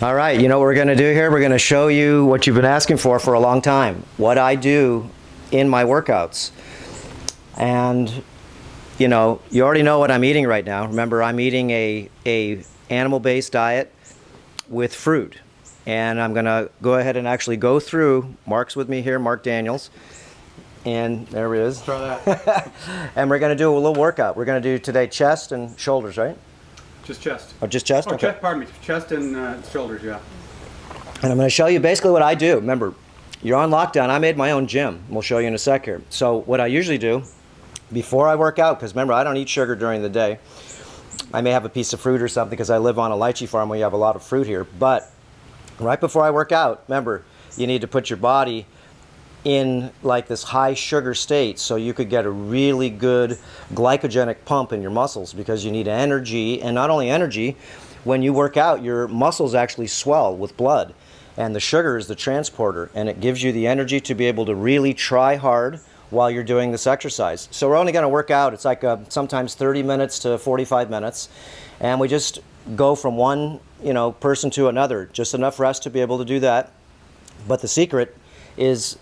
All right, you know what we're going to do here? We're going to show you what you've been asking for a long time, what I do in my workouts. And, you know, you already know what I'm eating right now. Remember, I'm eating a animal-based diet with fruit. And I'm going to go ahead and actually go through, Mark's with me here, Mark Daniels. And there he is. Try that. And we're going to do a little workout. We're going to do today chest and shoulders, right? Just chest. Oh, just chest? Oh, Okay. chest, pardon me. Chest and shoulders, yeah. And I'm going to show you basically what I do. Remember, you're on lockdown. I made my own gym. We'll show you in a sec here. So what I usually do before I work out, because remember, I don't eat sugar during the day. I may have a piece of fruit or something because I live on a lychee farm where you have a lot of fruit here. But right before I work out, remember, you need to put your body in like this high sugar state so you could get a really good glycogenic pump in your muscles, because you need energy. And not only energy, when you work out, your muscles actually swell with blood, and the sugar is the transporter, and it gives you the energy to be able to really try hard while you're doing this exercise. So we're only going to work out, it's like sometimes 30 minutes to 45 minutes, and we just go from one person to another, just enough rest to be able to do that. But the secret is,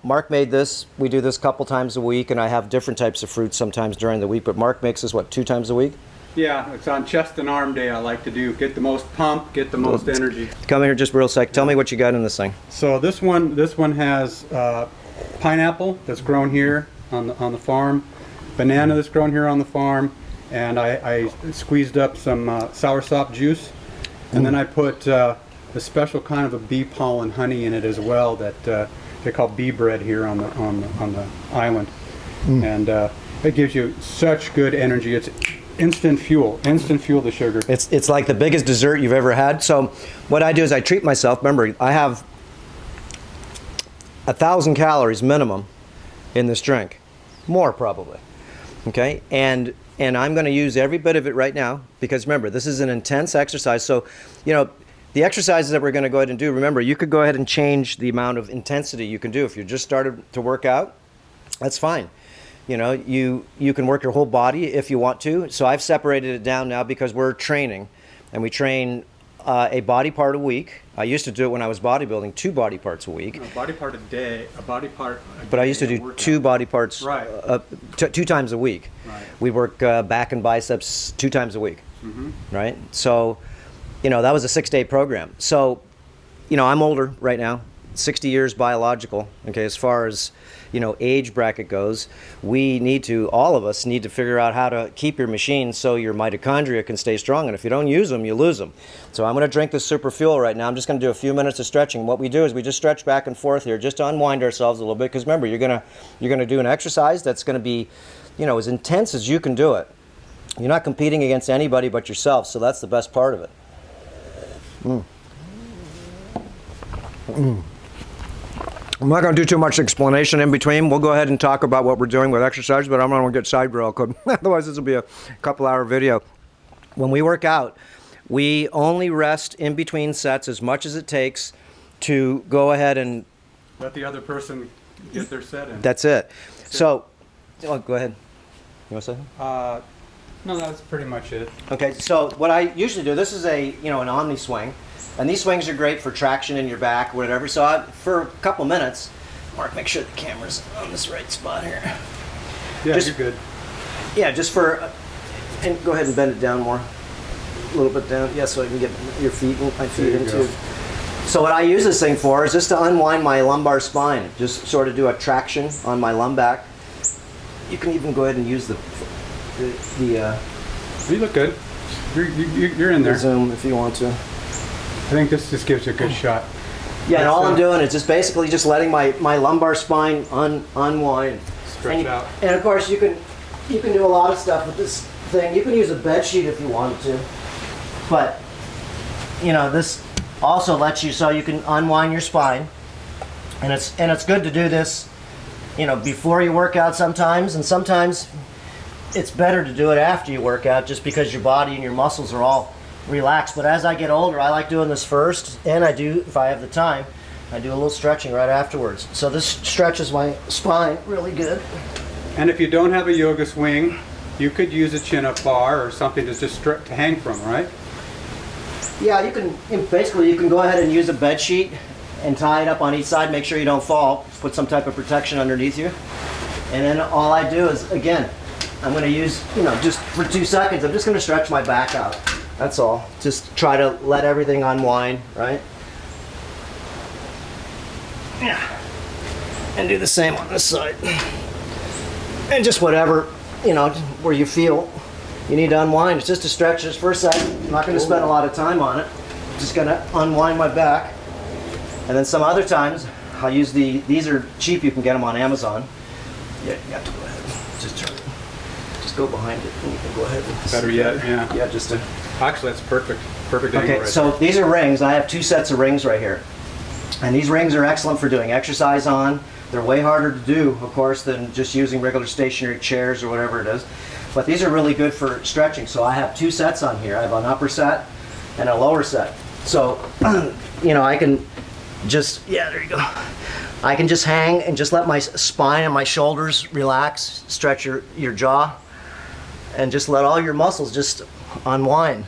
Mark made this. We do this a couple times a week, and I have different types of fruits sometimes during the week, but Mark makes this, what, 2 times a week? Yeah, it's on chest and arm day. I like to get the most pump, get the most energy. Come here just real sec. Tell me what you got in this thing. So this one has pineapple that's grown here on the farm, banana that's grown here on the farm, and I squeezed up some soursop juice, and then I put a special kind of a bee pollen honey in it as well that they call bee bread here on the island, and it gives you such good energy. It's instant fuel the sugar. It's like the biggest dessert you've ever had. So what I do is I treat myself. Remember, I have 1,000 calories minimum in this drink, more probably. Okay, and I'm going to use every bit of it right now, because remember, this is an intense exercise. So the exercises that we're going to go ahead and do, remember, you could go ahead and change the amount of intensity you can do. If you just started to work out, that's fine. You can work your whole body if you want to. So I've separated it down now because we're training, and we train a body part a week. I used to do it when I was bodybuilding, 2 body parts a week. A body part a day, a body part a But I used to do workout. 2 body parts Right. 2 times a week. Right. We work back and biceps 2 times a week, right? So, that was a 6-day program. So, I'm older right now, 60 years biological, okay, as far as, age bracket goes. All of us need to figure out how to keep your machine so your mitochondria can stay strong, and if you don't use them, you lose them. So I'm going to drink this super fuel right now. I'm just going to do a few minutes of stretching. What we do is we just stretch back and forth here just to unwind ourselves a little bit, because remember, you're going to do an exercise that's going to be, as intense as you can do it. You're not competing against anybody but yourself, so that's the best part of it. I'm not going to do too much explanation in between. We'll go ahead and talk about what we're doing with exercise, but I'm not going to get sidetracked. Otherwise, this will be a couple-hour video. When we work out, we only rest in between sets as much as it takes to go ahead and Let the other person get their set in. That's it. So, go ahead. You want to say? No, that's pretty much it. Okay, so what I usually do, this is an omni swing. And these swings are great for traction in your back, whatever. So for a couple minutes, Mark, make sure the camera's on this right spot here. Yeah, you're good. Yeah, just and go ahead and bend it down more. A little bit down, yeah, so I can get my feet into. So what I use this thing for is just to unwind my lumbar spine. Just sort of do a traction on my lumbac. You can even go ahead and use the You look good. You're in there. zoom if you want to. I think this just gives you a good shot. Yeah, and all I'm doing is just basically just letting my lumbar spine unwind. Stretch out. And of course you can do a lot of stuff with this thing. You can use a bed sheet if you wanted to. But this also lets you, so you can unwind your spine. And it's good to do this, before you work out sometimes, and sometimes it's better to do it after you work out, just because your body and your muscles are all relaxed. But as I get older, I like doing this first, and I do, if I have the time, I do a little stretching right afterwards. So this stretches my spine really good. And if you don't have a yoga swing, you could use a chin-up bar or something to just to hang from, right? Yeah, you can, basically you can go ahead and use a bed sheet and tie it up on each side, make sure you don't fall, put some type of protection underneath you. And then all I do is, again, I'm gonna use, just for 2 seconds, I'm just gonna stretch my back out. That's all. Just try to let everything unwind, right? Yeah. And do the same on this side. And just whatever, where you feel you need to unwind. It's just a stretch just for a second. I'm not gonna spend a lot of time on it. I'm just gonna unwind my back. And then some other times, I'll use these are cheap, you can get them on Amazon. Yeah, you have to go ahead. Just turn it. Just go behind it and you can go ahead. Better yet, yeah. Yeah, just to. Actually, that's perfect. Perfect angle Okay, right so there. these are rings. I have 2 sets of rings right here. And these rings are excellent for doing exercise on. They're way harder to do, of course, than just using regular stationary chairs or whatever it is. But these are really good for stretching. So I have 2 sets on here. I have an upper set and a lower set. So, I can just, there you go. I can just hang and just let my spine and my shoulders relax, stretch your jaw, and just let all your muscles just unwind.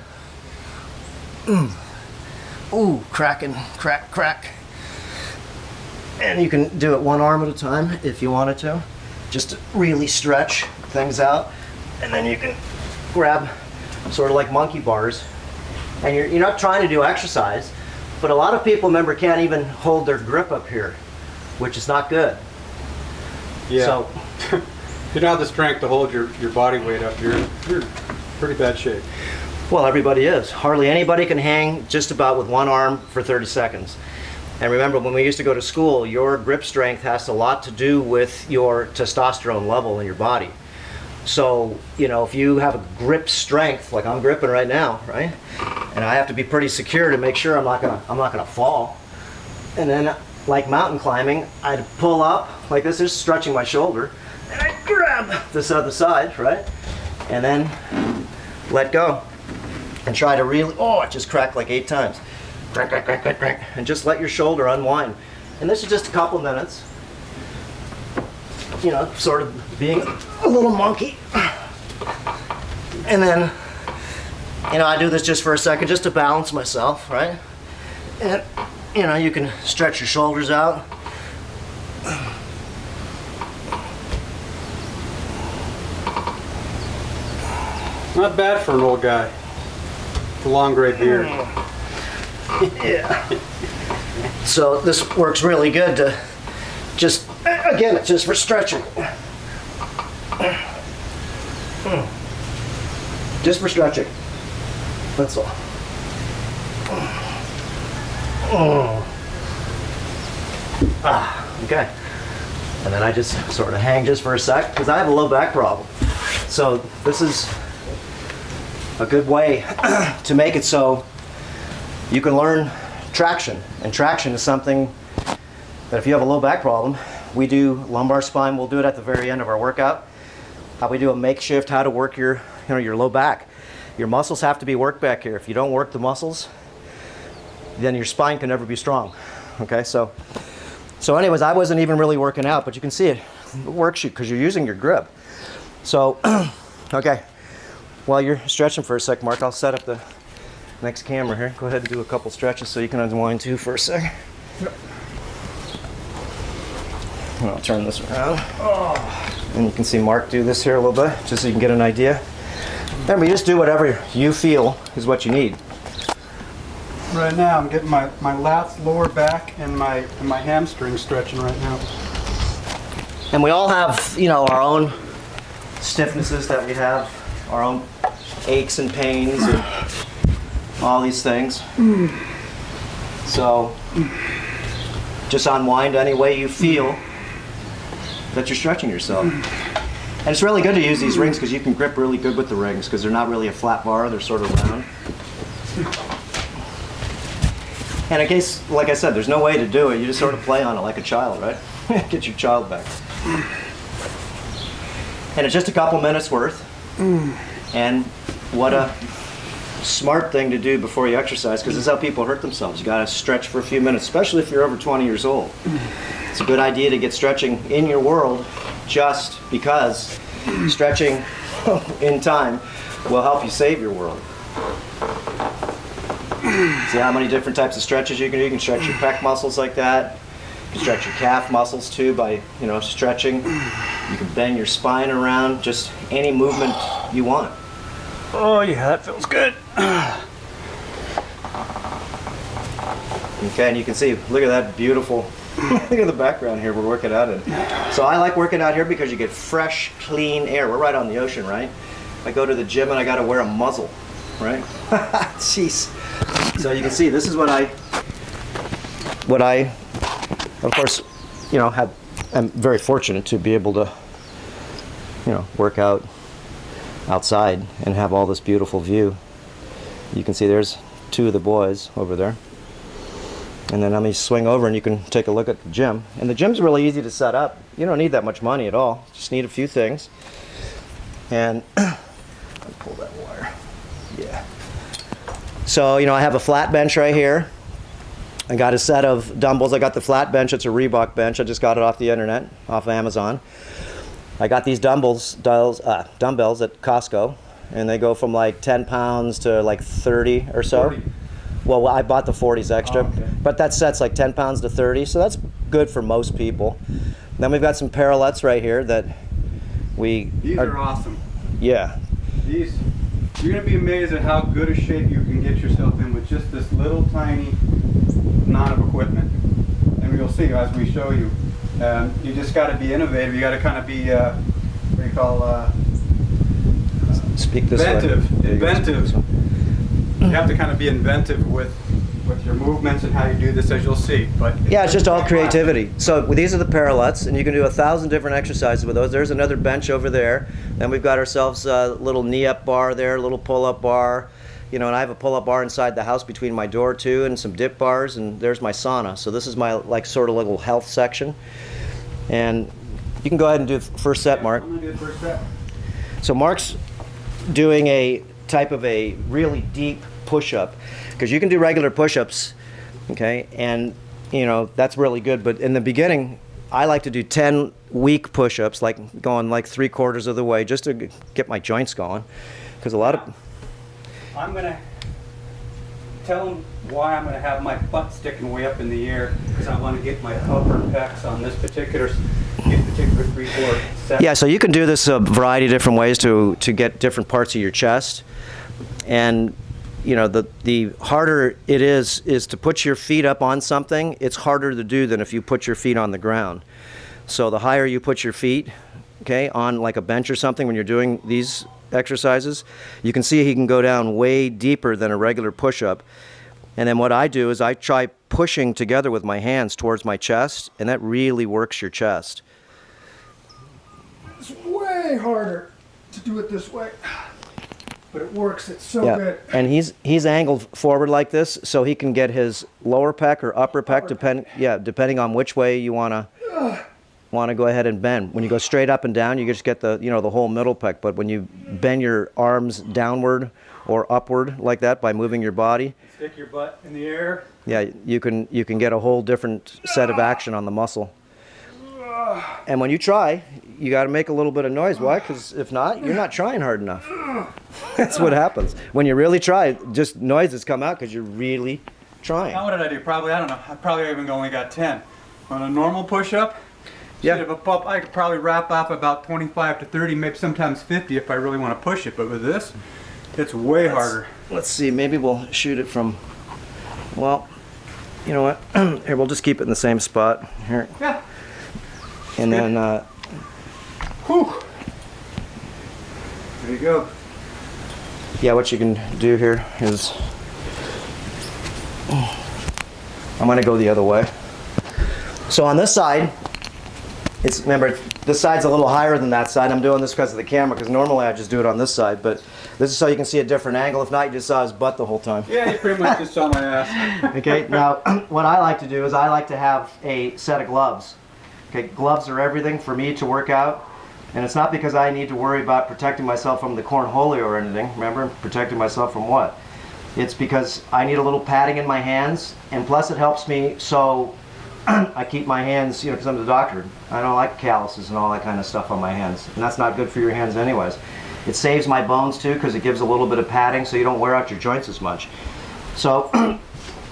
Ooh, cracking, crack, crack. And you can do it one arm at a time if you wanted to. Just to really stretch things out. And then you can grab sort of like monkey bars. And you're not trying to do exercise, but a lot of people, remember, can't even hold their grip up here, which is not good. Yeah. So, If you don't have the strength to hold your body weight up, you're in pretty bad shape. well, everybody is. Hardly anybody can hang just about with one arm for 30 seconds. And remember, when we used to go to school, your grip strength has a lot to do with your testosterone level in your body. So, if you have a grip strength, like I'm gripping right now, right? And I have to be pretty secure to make sure I'm not gonna fall. And then, like mountain climbing, I'd pull up like this, just stretching my shoulder, and I'd grab this other side, right? And then let go. And try to really, it just cracked like 8 times. Crack, crack, crack, crack, crack. And just let your shoulder unwind. And this is just a couple minutes. Sort of being a little monkey. And then, I do this just for a second just to balance myself, right? And, you can stretch your shoulders out. Not bad for an old guy. The long gray beard. Yeah. So this works really good to just, again, it's just for stretching. Just for stretching. That's all. Okay. And then I just sort of hang just for a sec because I have a low back problem. So this is a good way to make it so you can learn traction. And traction is something that if you have a low back problem, we do lumbar spine. We'll do it at the very end of our workout. How we do a makeshift, how to work your low back. Your muscles have to be worked back here. If you don't work the muscles, then your spine can never be strong. Okay, so anyways, I wasn't even really working out, but you can see it works you because you're using your grip. So, okay, while you're stretching for a sec, Mark, I'll set up the next camera here. Go ahead and do a couple stretches so you can unwind too for a sec. Yep. And I'll turn this around. And you can see Mark do this here a little bit, just so you can get an idea. Remember, you just do whatever you feel is what you need. Right now, I'm getting my lats, lower back, and my hamstring stretching right now. And we all have, our own stiffnesses that we have, our own aches and pains, and all these things. So, just unwind any way you feel that you're stretching yourself. And it's really good to use these rings because you can grip really good with the rings because they're not really a flat bar, they're sort of round. And in case, like I said, there's no way to do it, you just sort of play on it like a child, right? Get your child back. And it's just a couple minutes worth. And what a smart thing to do before you exercise, because this is how people hurt themselves. You gotta stretch for a few minutes, especially if you're over 20 years old. It's a good idea to get stretching in your world just because stretching in time will help you save your world. See how many different types of stretches you can do? You can stretch your pec muscles like that. You can stretch your calf muscles too by, stretching. You can bend your spine around, just any movement you want. Oh yeah, that feels good. Okay, and you can see, look at that beautiful, look at the background here we're working out in. So I like working out here because you get fresh, clean air. We're right on the ocean, right? I go to the gym and I gotta wear a muzzle, right? Jeez. So you can see, this is what I, of course, I'm very fortunate to be able to, work out outside and have all this beautiful view. You can see there's two of the boys over there. And then let me swing over and you can take a look at the gym. And the gym's really easy to set up. You don't need that much money at all. Just need a few things. And let me pull that wire. Yeah. So, I have a flat bench right here. I got a set of dumbbells. I got the flat bench. It's a Reebok bench. I just got it off the internet, off Amazon. I got these dumbbells at Costco, and they go from like 10 pounds to like 30 or so. 40. Well, I bought the 40s extra, but that set's like 10 pounds to 30, so that's good for most people. Then we've got some parallettes right here that These are awesome. Yeah. These, you're going to be amazed at how good a shape you can get yourself in with just this little tiny amount of equipment. And you'll see as we show you. You just got to be innovative. You got to kind of be, what do you call, Speak this inventive. way. Inventive. You have to kind of be inventive with your movements and how you do this, as you'll see. But yeah, it's just all creativity. So these are the parallettes, and you can do 1,000 different exercises with those. There's another bench over there. Then we've got ourselves a little knee-up bar there, a little pull-up bar. And I have a pull-up bar inside the house between my door too, and some dip bars, and there's my sauna. So this is my sort of little health section. And you can go ahead and do the first set, Mark. I'm going to do the first set. So Mark's doing a type of a really deep push-up, because you can do regular push-ups, okay, and that's really good. But in the beginning, I like to do 10 weak push-ups, like going like 3/4 of the way, just to get my joints going, because a lot of. I'm gonna tell them why I'm gonna have my butt sticking way up in the air, because I want to get my upper pecs on this particular 3/4 set. Yeah, so you can do this a variety of different ways to get different parts of your chest. And the harder it is to put your feet up on something, it's harder to do than if you put your feet on the ground. So the higher you put your feet, okay, on like a bench or something when you're doing these exercises, you can see he can go down way deeper than a regular push-up. And then what I do is I try pushing together with my hands towards my chest, and that really works your chest. It's way harder to do it this way. But it works. It's so good. And he's angled forward like this, so he can get his lower pec or upper pec, depending on which way you want to go ahead and bend. When you go straight up and down, you just get the the whole middle pec. But when you bend your arms downward or upward like that by moving your body, stick your butt in the air. Yeah, you can get a whole different set of action on the muscle. And when you try, you got to make a little bit of noise. Why? Because if not, you're not trying hard enough. That's what happens. When you really try, just noises come out because you're really trying. Now what did I do? Probably, I don't know. I probably even only got 10. On a normal push-up, Yeah. instead of a pump, I could probably wrap up about 25 to 30, maybe sometimes 50 if I really want to push it. But with this, it's way harder. Let's see. Maybe we'll shoot it from. Well, you know what? Here, we'll just keep it in the same spot. Here. Yeah. And then. Whew. There you go. Yeah, what you can do here is. I'm going to go the other way. So on this side, remember, this side's a little higher than that side. I'm doing this because of the camera, because normally I just do it on this side, but this is so you can see a different angle. If not, you just saw his butt the whole time. Yeah, you pretty much just saw my ass. Okay, now what I like to do is I like to have a set of gloves. Okay, gloves are everything for me to work out, and it's not because I need to worry about protecting myself from the cornholio or anything. Remember, protecting myself from what? It's because I need a little padding in my hands, and plus it helps me so I keep my hands, because I'm the doctor. I don't like calluses and all that kind of stuff on my hands, and that's not good for your hands anyways. It saves my bones too, because it gives a little bit of padding so you don't wear out your joints as much. So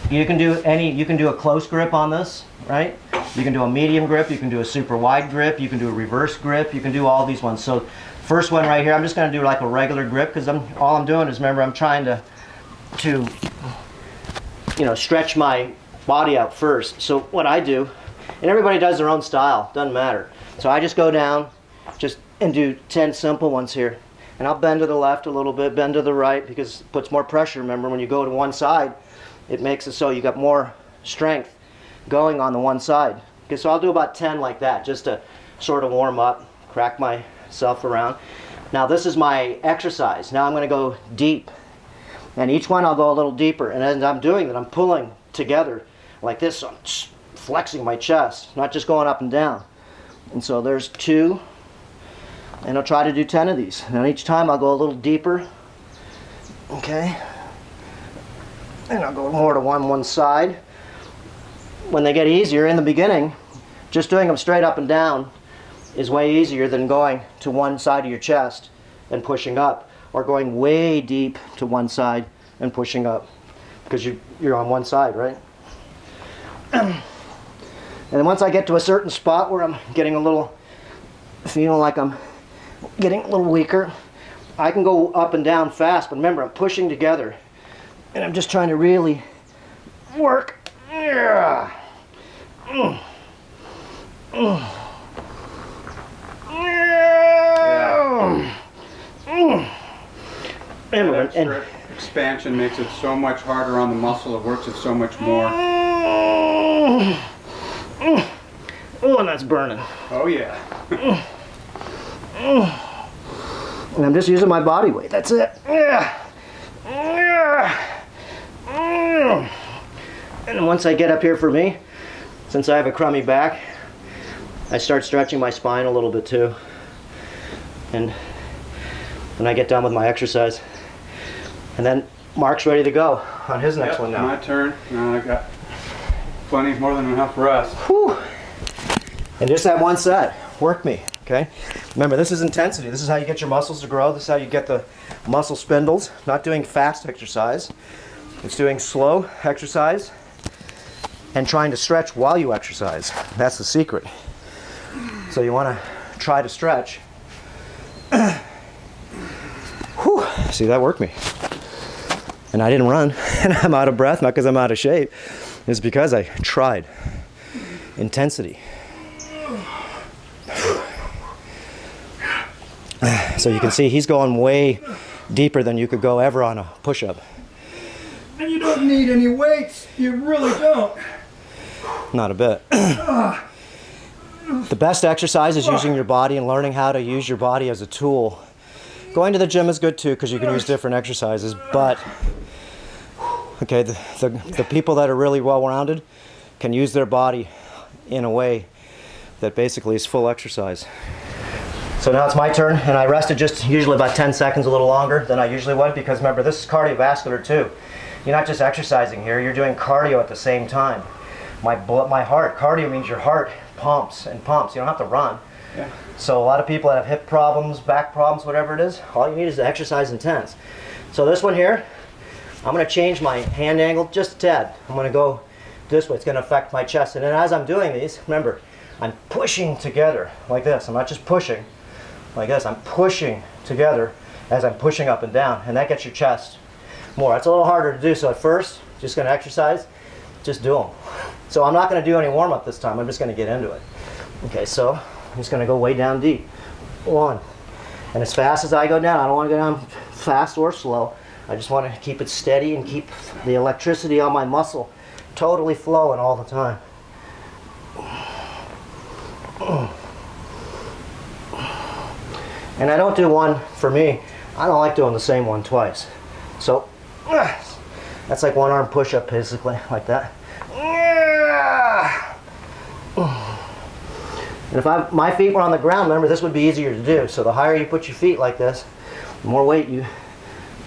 you can do a close grip on this, right? You can do a medium grip, you can do a super wide grip, you can do a reverse grip, you can do all these ones. So first one right here, I'm just going to do like a regular grip because all I'm doing is, remember, I'm trying to stretch my body out first. So what I do, and everybody does their own style, doesn't matter. So I just go down and do 10 simple ones here. And I'll bend to the left a little bit, bend to the right, because it puts more pressure. Remember, when you go to one side, it makes it so you got more strength going on the one side. Okay, so I'll do about 10 like that, just to sort of warm up, crack myself around. Now this is my exercise. Now I'm going to go deep. And each one I'll go a little deeper. And as I'm doing that, I'm pulling together like this. So I'm flexing my chest, not just going up and down. And so there's 2. And I'll try to do 10 of these. And each time I'll go a little deeper. Okay. And I'll go more to one side. When they get easier in the beginning, just doing them straight up and down is way easier than going to one side of your chest and pushing up, or going way deep to one side and pushing up, because you're on one side, right? And then once I get to a certain spot where I'm getting feeling like I'm getting a little weaker, I can go up and down fast, but remember, I'm pushing together and I'm just trying to really work. Yeah. And expansion makes it so much harder on the muscle. It works it so much more. Oh, and that's burning. Oh yeah. And I'm just using my body weight. That's it. Yeah. And then once I get up here, for me, since I have a crummy back, I start stretching my spine a little bit too. And when I get done with my exercise, and then Mark's ready to go on his next one now. My turn. Now I got plenty, more than enough rest. Whew. And just that one set. Work me. Okay. Remember, this is intensity. This is how you get your muscles to grow. This is how you get the muscle spindles. Not doing fast exercise. It's doing slow exercise and trying to stretch while you exercise. That's the secret. So you want to try to stretch. Whew. See, that worked me. And I didn't run, and I'm out of breath, not because I'm out of shape. It's because I tried. Intensity. So you can see he's going way deeper than you could go ever on a push-up. And you don't need any weights. You really don't. Not a bit. The best exercise is using your body and learning how to use your body as a tool. Going to the gym is good too, because you can use different exercises, but okay, the people that are really well-rounded can use their body in a way that basically is full exercise. So now it's my turn, and I rested just usually about 10 seconds, a little longer than I usually would, because remember, this is cardiovascular too. You're not just exercising here, you're doing cardio at the same time. My heart, cardio means your heart pumps and pumps. You don't have to run. Yeah. So a lot of people that have hip problems, back problems, whatever it is, all you need is to exercise intense. So this one here, I'm going to change my hand angle just a tad. I'm going to go this way. It's going to affect my chest. And then as I'm doing these, remember, I'm pushing together like this. I'm not just pushing like this. I'm pushing together as I'm pushing up and down. And that gets your chest more. It's a little harder to do. So at first, just going to exercise, just do them. So I'm not going to do any warm-up this time. I'm just going to get into it. Okay, so I'm just going to go way down deep. 1. And as fast as I go down, I don't want to go down fast or slow. I just want to keep it steady and keep the electricity on my muscle totally flowing all the time. And I don't do one, for me, I don't like doing the same one twice. So that's like one arm push-up basically, like that. And if my feet were on the ground, remember, this would be easier to do. So the higher you put your feet like this, the more weight you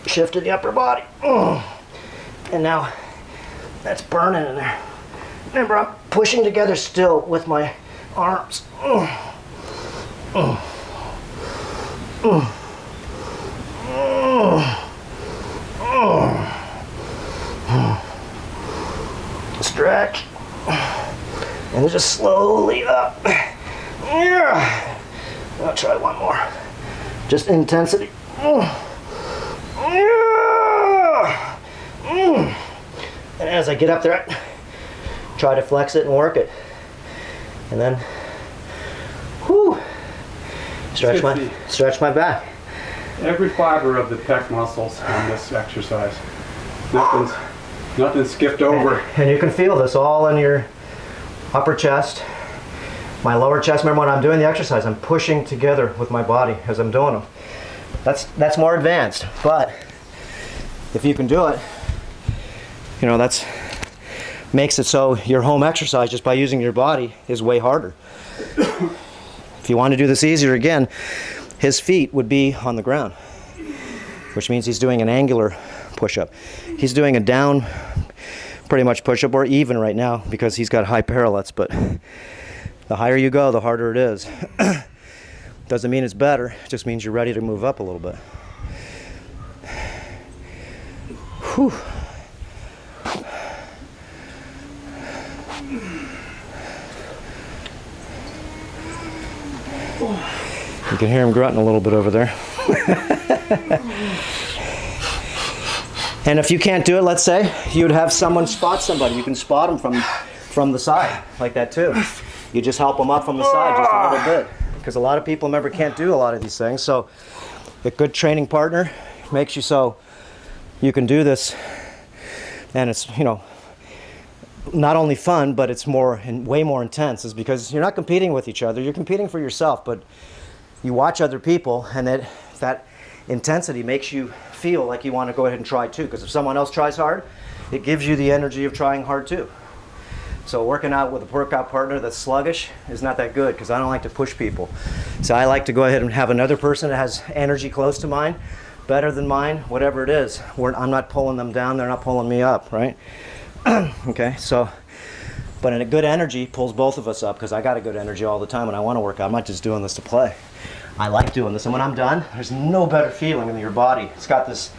shift to the upper body. And now that's burning in there. Remember, I'm pushing together still with my arms. stretch, and just slowly up. Yeah. I'll try one more. Just intensity. And as I get up there, I try to flex it and work it. And then, whew, stretch my back. Every fiber of the pec muscles on this exercise. Nothing's skipped over. And you can feel this all in your upper chest, my lower chest. Remember, when I'm doing the exercise, I'm pushing together with my body as I'm doing them. That's more advanced, but if you can do it, you know, that's makes it so your home exercise just by using your body is way harder. If you want to do this easier, again, his feet would be on the ground, which means he's doing an angular push-up. He's doing a down pretty much push-up, or even right now, because he's got high parallettes, but the higher you go, the harder it is. Doesn't mean it's better, it just means you're ready to move up a little bit. Whew. You can hear him grunting a little bit over there. And if you can't do it, let's say, you'd have someone spot somebody. You can spot them from the side, like that too. You just help them up from the side just a little bit. Because a lot of people, remember, can't do a lot of these things. So a good training partner makes you so you can do this. And it's, you know, not only fun, but it's more and way more intense, is because you're not competing with each other. You're competing for yourself, but you watch other people, and that intensity makes you feel like you want to go ahead and try too. Because if someone else tries hard, it gives you the energy of trying hard too. So working out with a workout partner that's sluggish is not that good, because I don't like to push people. So I like to go ahead and have another person that has energy close to mine, better than mine, whatever it is. I'm not pulling them down, they're not pulling me up, right? Okay, so, but a good energy pulls both of us up, because I got a good energy all the time when I want to work out. I'm not just doing this to play. I like doing this, and when I'm done, there's no better feeling in your body. It's got this,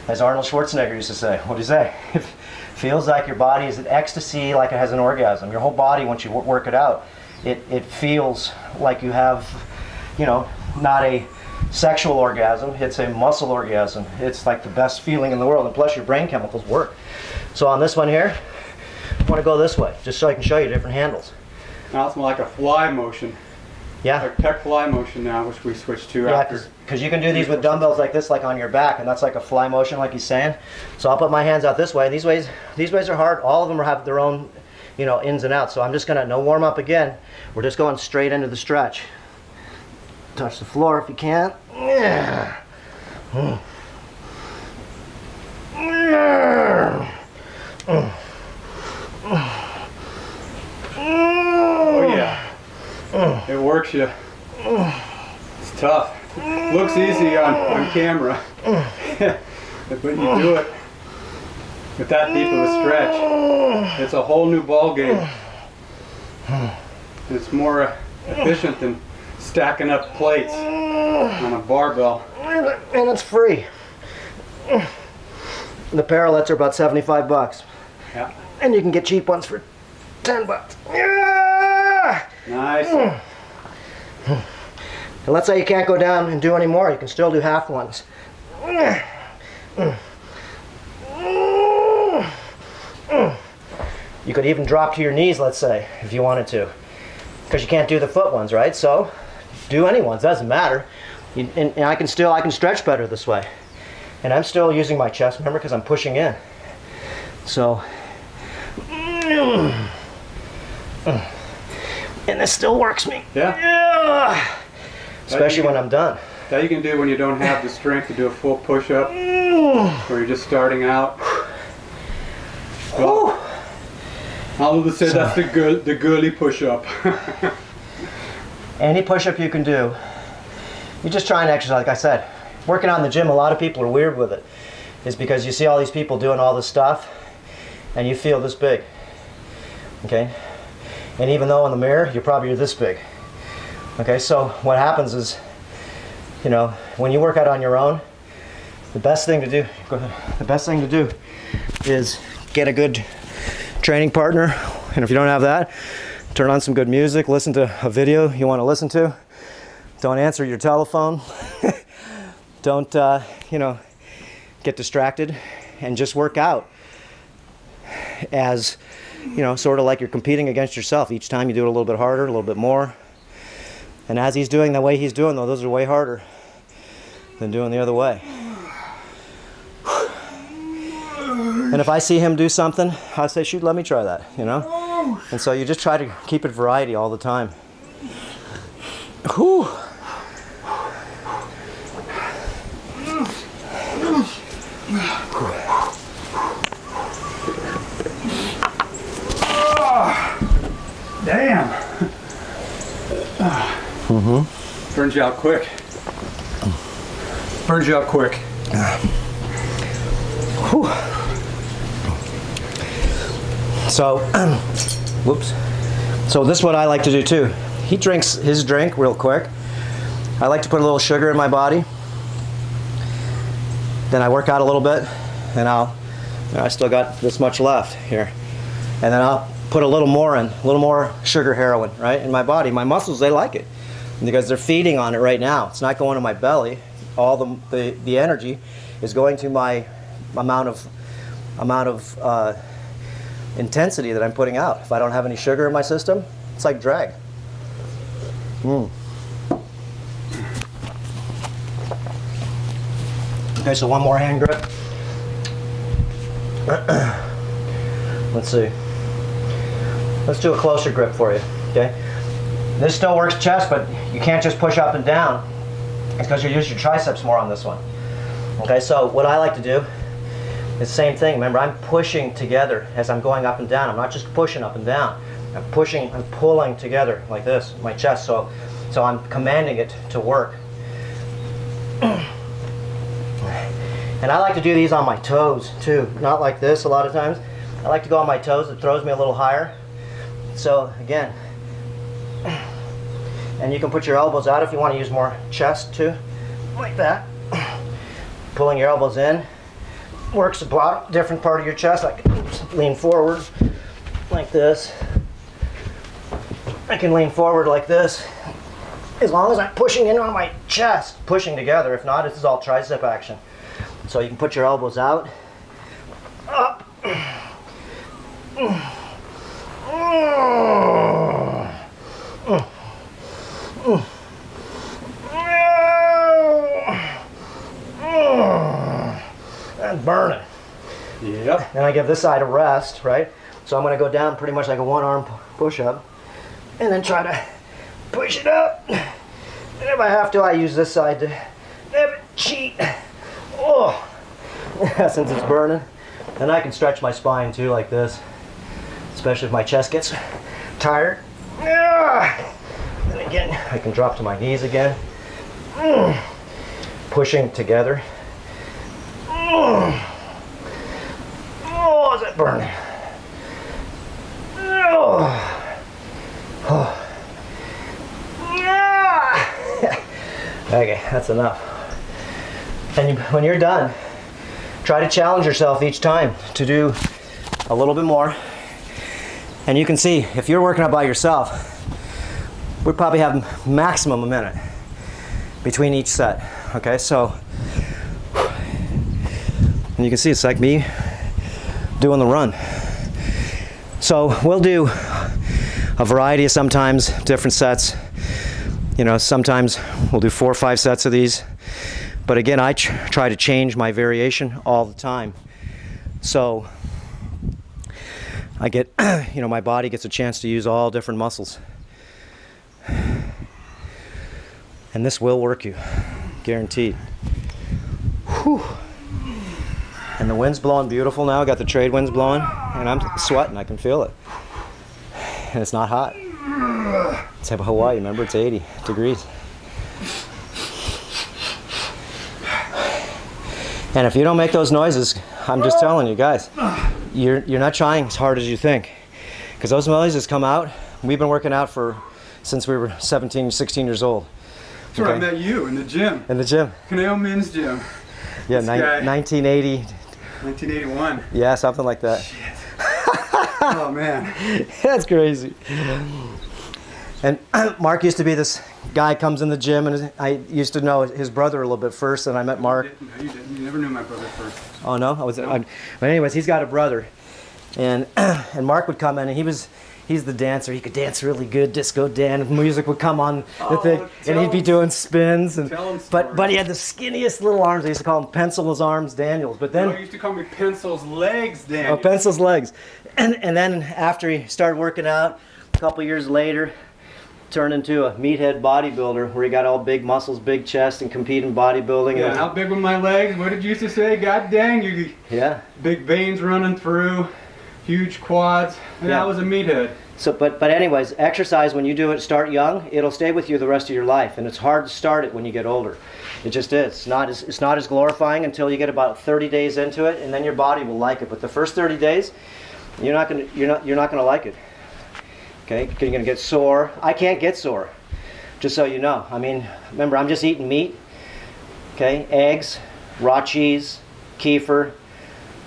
as Arnold Schwarzenegger used to say, what do you say? It feels like your body is in ecstasy, like it has an orgasm. Your whole body, once you work it out, it feels like you have, you know, not a sexual orgasm, it's a muscle orgasm. It's like the best feeling in the world, and plus your brain chemicals work. So on this one here, I want to go this way, just so I can show you different handles. Now it's more like a fly motion. Yeah. Like pec fly motion now, which we switched to after. Because you can do these with dumbbells like this, like on your back, and that's like a fly motion, like he's saying. So I'll put my hands out this way. These ways are hard. All of them have their own, you know, ins and outs. So I'm just gonna, no warm up again. We're just going straight into the stretch. Touch the floor if you can. Yeah. Oh yeah. It works you. It's tough. Looks easy on camera. But when you do it with that deep of a stretch, it's a whole new ball game. It's more efficient than stacking up plates on a barbell. And it's free. The parallettes are about 75 bucks. Yeah. And you can get cheap ones for 10 bucks. Yeah! Nice. And let's say you can't go down and do any more. You can still do half ones. You could even drop to your knees, let's say, if you wanted to. Because you can't do the foot ones, right? So do any ones, doesn't matter. And I can stretch better this way. And I'm still using my chest, remember, because I'm pushing in. So, and this still works me. Yeah. Especially when I'm done. That you can do when you don't have the strength to do a full push-up, or you're just starting out. Well, I'll just say that's the girly push-up. Any push-up you can do, you just try and exercise. Like I said, working out in the gym, a lot of people are weird with it. Is because you see all these people doing all this stuff, and you feel this big. Okay? And even though in the mirror, you're this big. Okay, so what happens is, you know, when you work out on your own, the best thing to do is get a good training partner. And if you don't have that, turn on some good music, listen to a video you want to listen to. Don't answer your telephone. Don't, get distracted, and just work out as, sort of like you're competing against yourself. Each time you do it a little bit harder, a little bit more. And as he's doing the way he's doing, though, those are way harder than doing the other way. And if I see him do something, I say, shoot, let me try that, And so you just try to keep it variety all the time. Whew. Damn. Burns you out quick. Burns you out quick. Whew. So, whoops. So this is what I like to do too. He drinks his drink real quick. I like to put a little sugar in my body. Then I work out a little bit, and I still got this much left here. And then I'll put a little more sugar heroin, right, in my body. My muscles, they like it because they're feeding on it right now. It's not going to my belly. All the energy is going to my amount of intensity that I'm putting out. If I don't have any sugar in my system, it's like drag. Okay, so one more hand grip. Let's see. Let's do a closer grip for you, okay? This still works chest, but you can't just push up and down. It's because you use your triceps more on this one. Okay, so what I like to do is the same thing. Remember, I'm pushing together as I'm going up and down. I'm not just pushing up and down. I'm pulling together like this, my chest, so I'm commanding it to work. And I like to do these on my toes too, not like this a lot of times. I like to go on my toes. It throws me a little higher. So again, and you can put your elbows out if you want to use more chest too, like that. Pulling your elbows in works a different part of your chest. I can lean forward like this. I can lean forward like this, as long as I'm pushing in on my chest, pushing together. If not, this is all tricep action. So you can put your elbows out, up. That's burning. Yep. Then I give this side a rest, right? So I'm going to go down pretty much like a one-arm push-up, and then try to push it up. And if I have to, I use this side to have it cheat. Oh, since it's burning. And I can stretch my spine too, like this, especially if my chest gets tired. And again, I can drop to my knees again. Pushing together. Oh, is it burning? Okay, that's enough. And when you're done, try to challenge yourself each time to do a little bit more. And you can see, if you're working out by yourself, we probably have maximum a minute between each set. Okay, so, and you can see it's like me doing the run. So we'll do a variety of sometimes different sets. Sometimes we'll do 4 or 5 sets of these. But again, I try to change my variation all the time. So I get, my body gets a chance to use all different muscles. And this will work you, guaranteed. Whew. And the wind's blowing beautiful now. Got the trade winds blowing, and I'm sweating. I can feel it. And it's not hot. It's Hawaii, remember? It's 80 degrees. And if you don't make those noises, I'm just telling you guys, you're not trying as hard as you think. Because those noises come out. We've been working out since we were 17, 16 years old. That's where I met you, in the gym. In the gym. Caneo Men's Gym. Yeah, 1980. 1981. Yeah, something like that. Shit. Oh man. That's crazy. And Mark used to be this guy comes in the gym, and I used to know his brother a little bit first, and I met Mark. No, you didn't. You never knew my brother first. Oh no, but anyways, he's got a brother, and Mark would come in, and he's the dancer. He could dance really good, disco dance. Music would come on the thing, and he'd be doing spins. And but he had the skinniest little arms. I used to call him Pencil's arms, Daniels. But then You used to call me Pencil's legs, Daniel. oh, Pencil's legs, and then after he started working out, a couple years later, turned into a meathead bodybuilder where he got all big muscles, big chest, and compete in bodybuilding. Yeah, how big were my legs? What did you used to say? God dang, you Yeah. big veins running through, huge quads. Yeah, I was a meathead. So, but anyways, exercise when you do it, start young, it'll stay with you the rest of your life, and it's hard to start it when you get older. It just is. It's not as glorifying until you get about 30 days into it, and then your body will like it. But the first 30 days, you're not gonna like it. Okay, you're gonna get sore. I can't get sore, just so you know. I mean, remember, I'm just eating meat. Okay, eggs, raw cheese, kefir.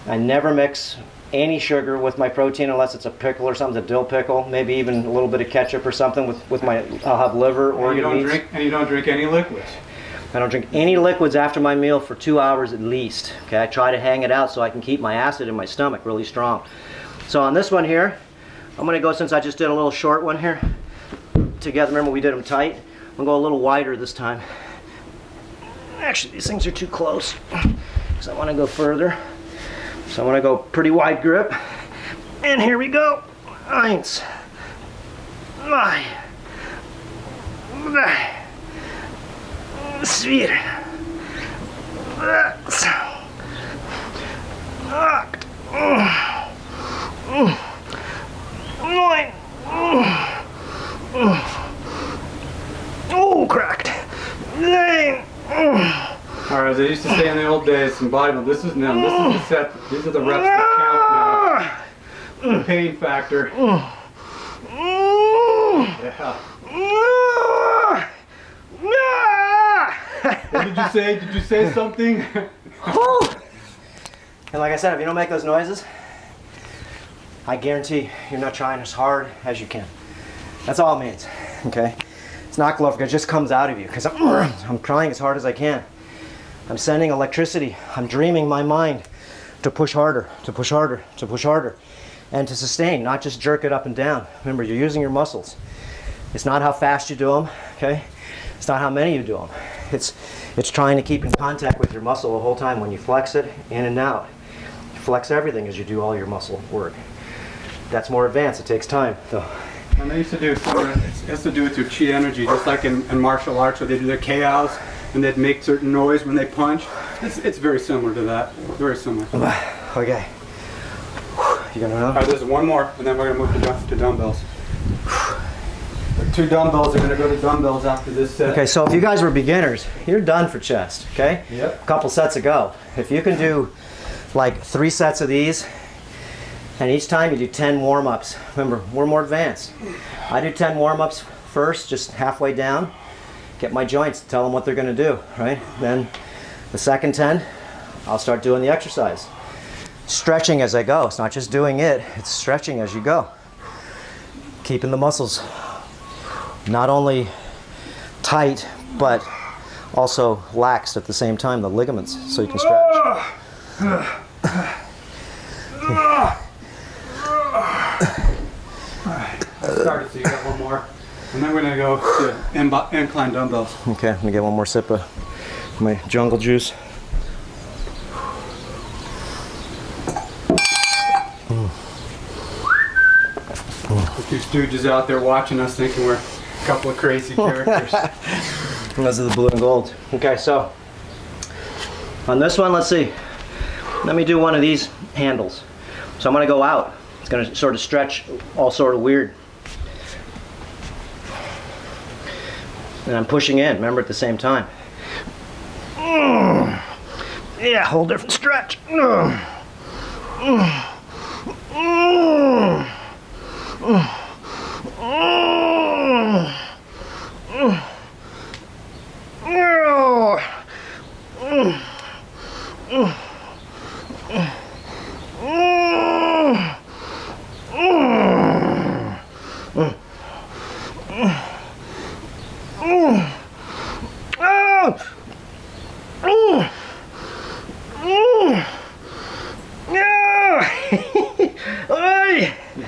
I never mix any sugar with my protein unless it's a pickle or something, a dill pickle, maybe even a little bit of ketchup or something with my, I'll have liver, organ meats. And you don't drink any liquids. I don't drink any liquids after my meal for 2 hours at least. Okay, I try to hang it out so I can keep my acid in my stomach really strong. So on this one here, I'm gonna go, since I just did a little short one here, together, remember we did them tight, I'm gonna go a little wider this time. Actually, these things are too close, because I wanna go further. So I'm gonna go pretty wide grip, and here we go. Eins, zwei, drei, vier, sechs, acht, nine. Oh, cracked. 9. All right, as I used to say in the old days in bodybuilding, this is the set. These are the reps that count now. The pain factor. Yeah. What did you say something? And like I said, if you don't make those noises, I guarantee you're not trying as hard as you can. That's all it means, okay? It's not glorification, it just comes out of you, because I'm trying as hard as I can. I'm sending electricity. I'm dreaming my mind to push harder, to push harder, to push harder, and to sustain, not just jerk it up and down. Remember, you're using your muscles. It's not how fast you do them, okay? It's not how many you do them. It's trying to keep in contact with your muscle the whole time when you flex it in and out. You flex everything as you do all your muscle work. That's more advanced. It takes time, though. And they used to do similar. It has to do with your chi energy, just like in martial arts, where they do their KOs and they'd make certain noise when they punch. It's very similar to that. Very similar. Okay. You gonna know? All right, there's one more, and then we're gonna move to dumbbells. The 2 dumbbells are gonna go to dumbbells after this set. Okay, so if you guys were beginners, you're done for chest, okay? Yep. A couple sets ago. If you can do like 3 sets of these, and each time you do 10 warm-ups. Remember, we're more advanced. I do 10 warm-ups first, just halfway down. Get my joints, tell them what they're gonna do, right? Then the second 10, I'll start doing the exercise. Stretching as I go. It's not just doing it, it's stretching as you go. Keeping the muscles not only tight, but also laxed at the same time, the ligaments, so you can stretch. Started, so you got one more. And then we're gonna go to incline dumbbells. Okay, I'm gonna get one more sip of my jungle juice. The 2 stooges out there watching us thinking we're a couple of crazy characters. Those are the blue and gold. Okay, so on this one, let's see. Let me do one of these handles. So I'm gonna go out. It's gonna sort of stretch all sort of weird. And I'm pushing in, remember, at the same time. Yeah, whole different stretch.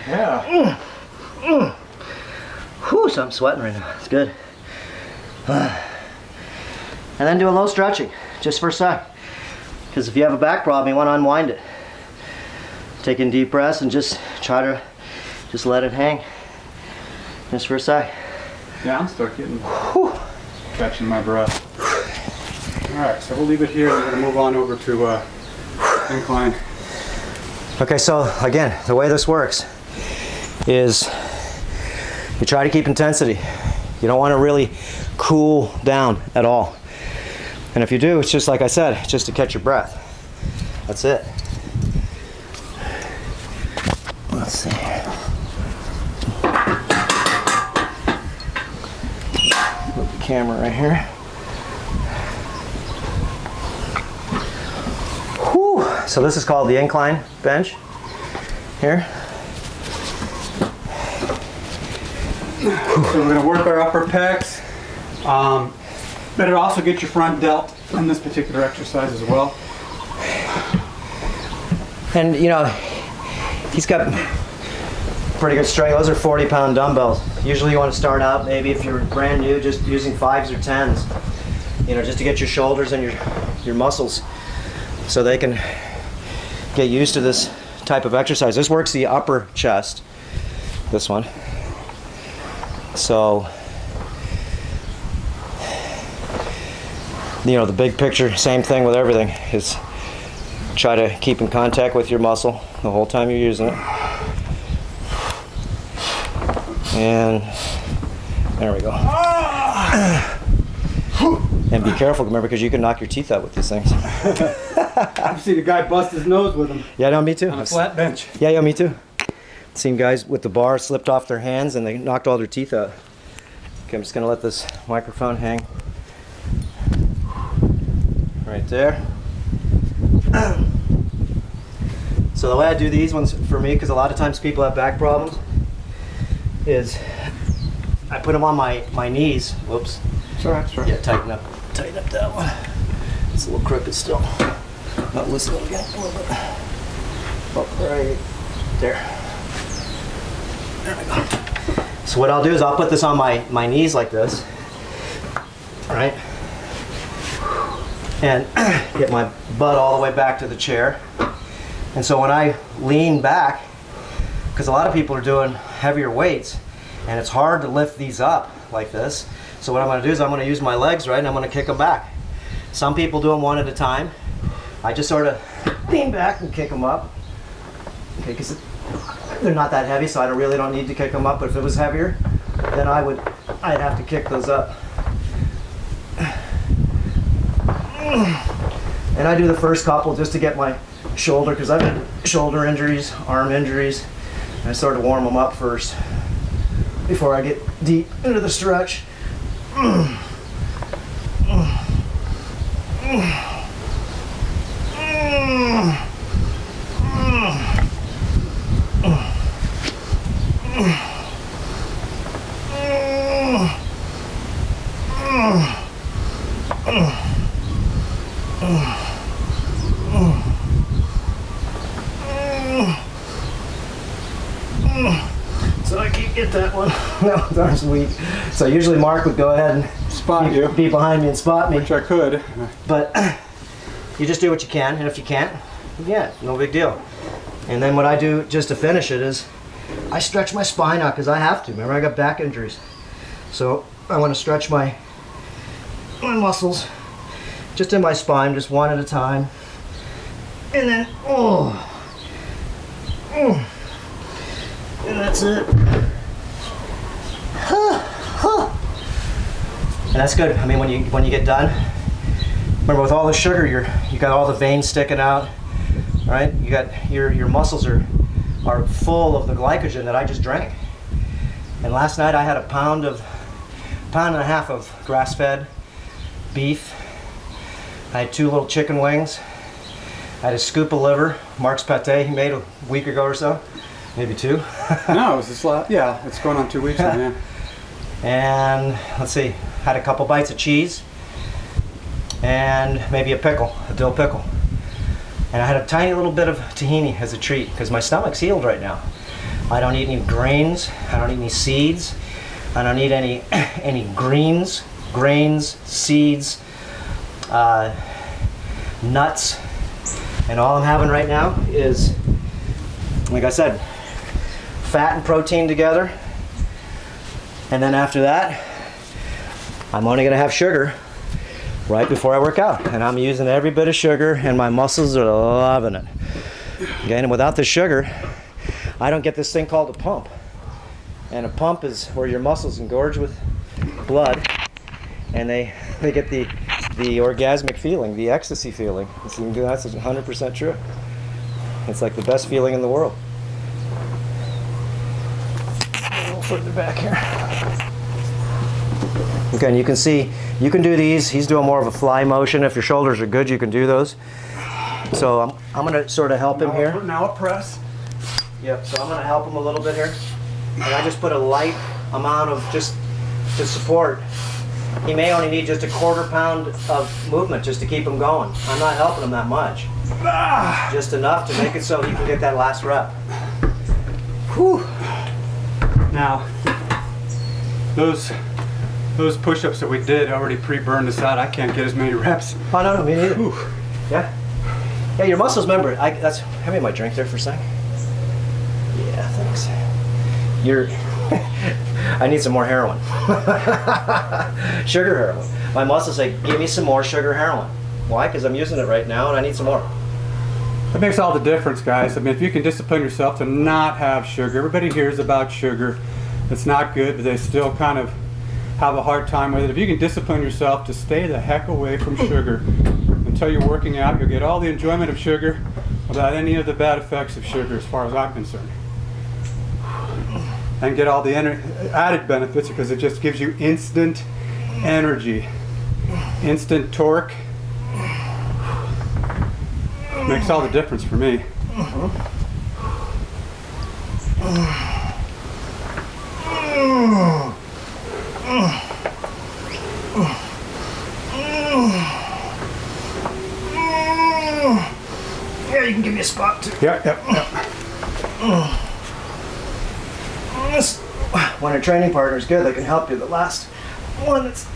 Yeah. Whew, so I'm sweating right now. It's good. And then do a low stretching, just for a sec. Because if you have a back problem, you want to unwind it. Take in deep breaths and just try to just let it hang. Just for a sec. Yeah, I'm still getting catching my breath. All right, so we'll leave it here and we're gonna move on over to incline. Okay, so again, the way this works is you try to keep intensity. You don't want to really cool down at all. And if you do, it's just like I said, it's just to catch your breath. That's it. Let's see here. Put the camera right here. Whew. So this is called the incline bench here. So we're going to work our upper pecs, but it also gets your front delt in this particular exercise as well. And you know, he's got pretty good strength. Those are 40-pound dumbbells. Usually you want to start out, maybe if you're brand new, just using 5s or 10s. You know, just to get your shoulders and your muscles so they can get used to this type of exercise. This works the upper chest, this one. So, you know, the big picture, same thing with everything, is try to keep in contact with your muscle the whole time you're using it. And there we go. And be careful, remember, because you can knock your teeth out with these things. I've seen a guy bust his nose with them Yeah, no, me too. on a flat bench. Yeah, me too. Seen guys with the bar slipped off their hands and they knocked all their teeth out. Okay, I'm just gonna let this microphone hang right there. So the way I do these ones for me, because a lot of times people have back problems, is I put them on my knees. Whoops. It's all right, it's all right. Yeah, tighten up that one. It's a little crooked still. Not listening again. A little bit. Up right there. There we go. So what I'll do is I'll put this on my knees like this, right? And get my butt all the way back to the chair. And so when I lean back, because a lot of people are doing heavier weights, and it's hard to lift these up like this. So what I'm going to do is I'm going to use my legs, right, and I'm going to kick them back. Some people do them one at a time. I just sort of lean back and kick them up. Okay, because they're not that heavy, so I really don't need to kick them up. But if it was heavier, then I'd have to kick those up. And I do the first couple just to get my shoulder, because I've had shoulder injuries, arm injuries. And I sort of warm them up first before I get deep into the stretch. So I can't get that one. No, the arm's weak. So usually Mark would go ahead and Spot you. be behind me and spot me. Which I could. But you just do what you can, and if you can't, yeah, no big deal. And then what I do just to finish it is I stretch my spine out, because I have to. Remember, I got back injuries. So I want to stretch my muscles just in my spine, just one at a time. And then, and that's it. And that's good. I mean, when you get done, remember, with all the sugar, you got all the veins sticking out, right? You got your muscles are full of the glycogen that I just drank. And last night I had a pound and a half of grass-fed beef. I had 2 little chicken wings. I had a scoop of liver, Mark's pate he made a week ago or so, maybe 2. No, it was this yeah, it's going on 2 weeks now, yeah. And let's see, had a couple bites of cheese and maybe a dill pickle. And I had a tiny little bit of tahini as a treat, because my stomach's healed right now. I don't eat any grains. I don't eat any seeds. I don't eat any greens, grains, seeds, nuts. And all I'm having right now is, like I said, fat and protein together. And then after that, I'm only gonna have sugar right before I work out. And I'm using every bit of sugar and my muscles are loving it. Okay, and without the sugar, I don't get this thing called a pump. And a pump is where your muscles engorge with blood and they get the orgasmic feeling, the ecstasy feeling. That's 100% true. It's like the best feeling in the world. A little further back here. Okay, and you can see, you can do these. He's doing more of a fly motion. If your shoulders are good, you can do those. So I'm going to sort of help him here. Now a press. Yep, so I'm going to help him a little bit here. And I just put a light amount of just to support. He may only need just a 1/4 pound of movement just to keep him going. I'm not helping him that much. Just enough to make it so he can get that last rep. Whew. Now, those push-ups that we did already pre-burned us out. I can't get as many reps. Oh, no, me neither. Whew. Yeah? Yeah, your muscles, remember, have me my drink there for a second. Yeah, thanks. I need some more heroin. Sugar heroin. My muscles say, give me some more sugar heroin. Why? Because I'm using it right now and I need some more. That makes all the difference, guys. I mean, if you can discipline yourself to not have sugar, everybody hears about sugar. It's not good, but they still kind of have a hard time with it. If you can discipline yourself to stay the heck away from sugar until you're working out, you'll get all the enjoyment of sugar without any of the bad effects of sugar, as far as I'm concerned. And get all the added benefits because it just gives you instant energy, instant torque. Makes all the difference for me. Yeah, you can give me a spot too. Yep. When a training partner is good, they can help you. The last one that's...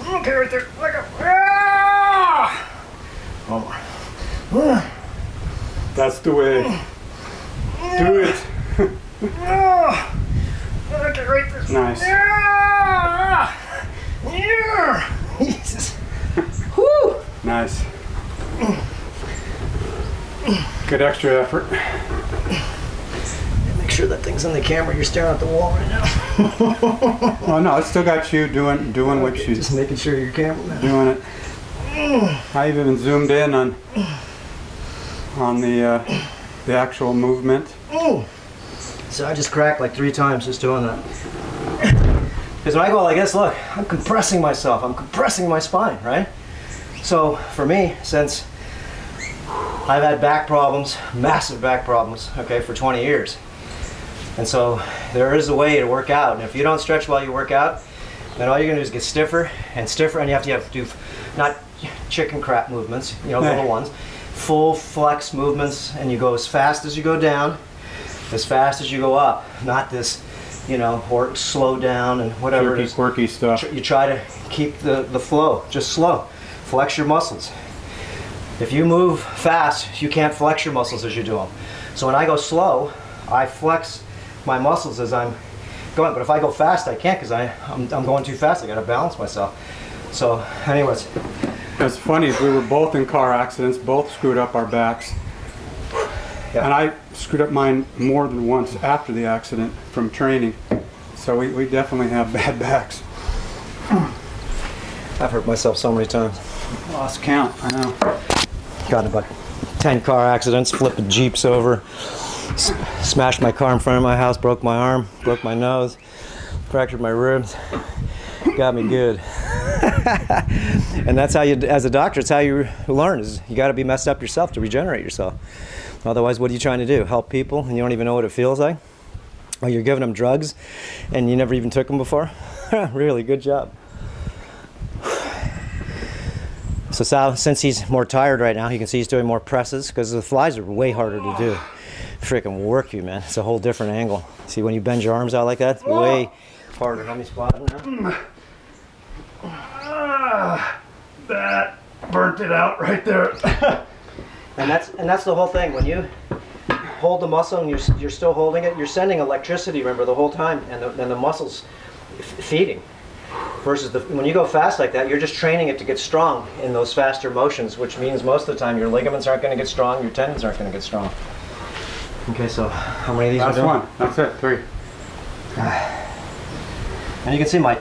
Okay, right there. One more. That's the way. Do it. Okay, right there. Nice. Jesus. Whew. Nice. Good extra effort. Make sure that thing's on the camera. You're staring at the wall right now. Oh no, it's still got you doing what you just making sure your camera. doing it. I even zoomed in on the actual movement. So I just cracked like 3 times just doing that. Because when I go like this, look, I'm compressing myself. I'm compressing my spine, right? So for me, since I've had back problems, massive back problems, okay, for 20 years. And so there is a way to work out. And if you don't stretch while you work out, then all you're gonna do is get stiffer and stiffer, and you have to do not chicken crap movements, you know, little ones, full flex movements, and you go as fast as you go down, as fast as you go up, not this, you know, or slow down and whatever it is. Quirky stuff. You try to keep the flow, just slow. Flex your muscles. If you move fast, you can't flex your muscles as you do them. So when I go slow, I flex my muscles as I'm going. But if I go fast, I can't because I'm going too fast. I got to balance myself. So anyways. It's funny, we were both in car accidents, both screwed up our backs. Yeah. And I screwed up mine more than once after the accident from training. So we definitely have bad backs. I've hurt myself so many times. Lost count, I know. Got in about 10 car accidents, flipping Jeeps over, smashed my car in front of my house, broke my arm, broke my nose, fractured my ribs. Got me good. And that's how you, as a doctor, it's how you learn, is you got to be messed up yourself to regenerate yourself. Otherwise, what are you trying to do? Help people and you don't even know what it feels like? Or you're giving them drugs and you never even took them before? Really, good job. So Sal, since he's more tired right now, you can see he's doing more presses because the flies are way harder to do. freaking work you, man. It's a whole different angle. See, when you bend your arms out like that, it's way harder. Let me spot it now. That burnt it out right there. And that's the whole thing. When you hold the muscle and you're still holding it, you're sending electricity, remember, the whole time, and the muscle's feeding. Versus when you go fast like that, you're just training it to get strong in those faster motions, which means most of the time your ligaments aren't going to get strong, your tendons aren't going to get strong. Okay, so how many of these are Last doing? one. That's it. 3. And you can see my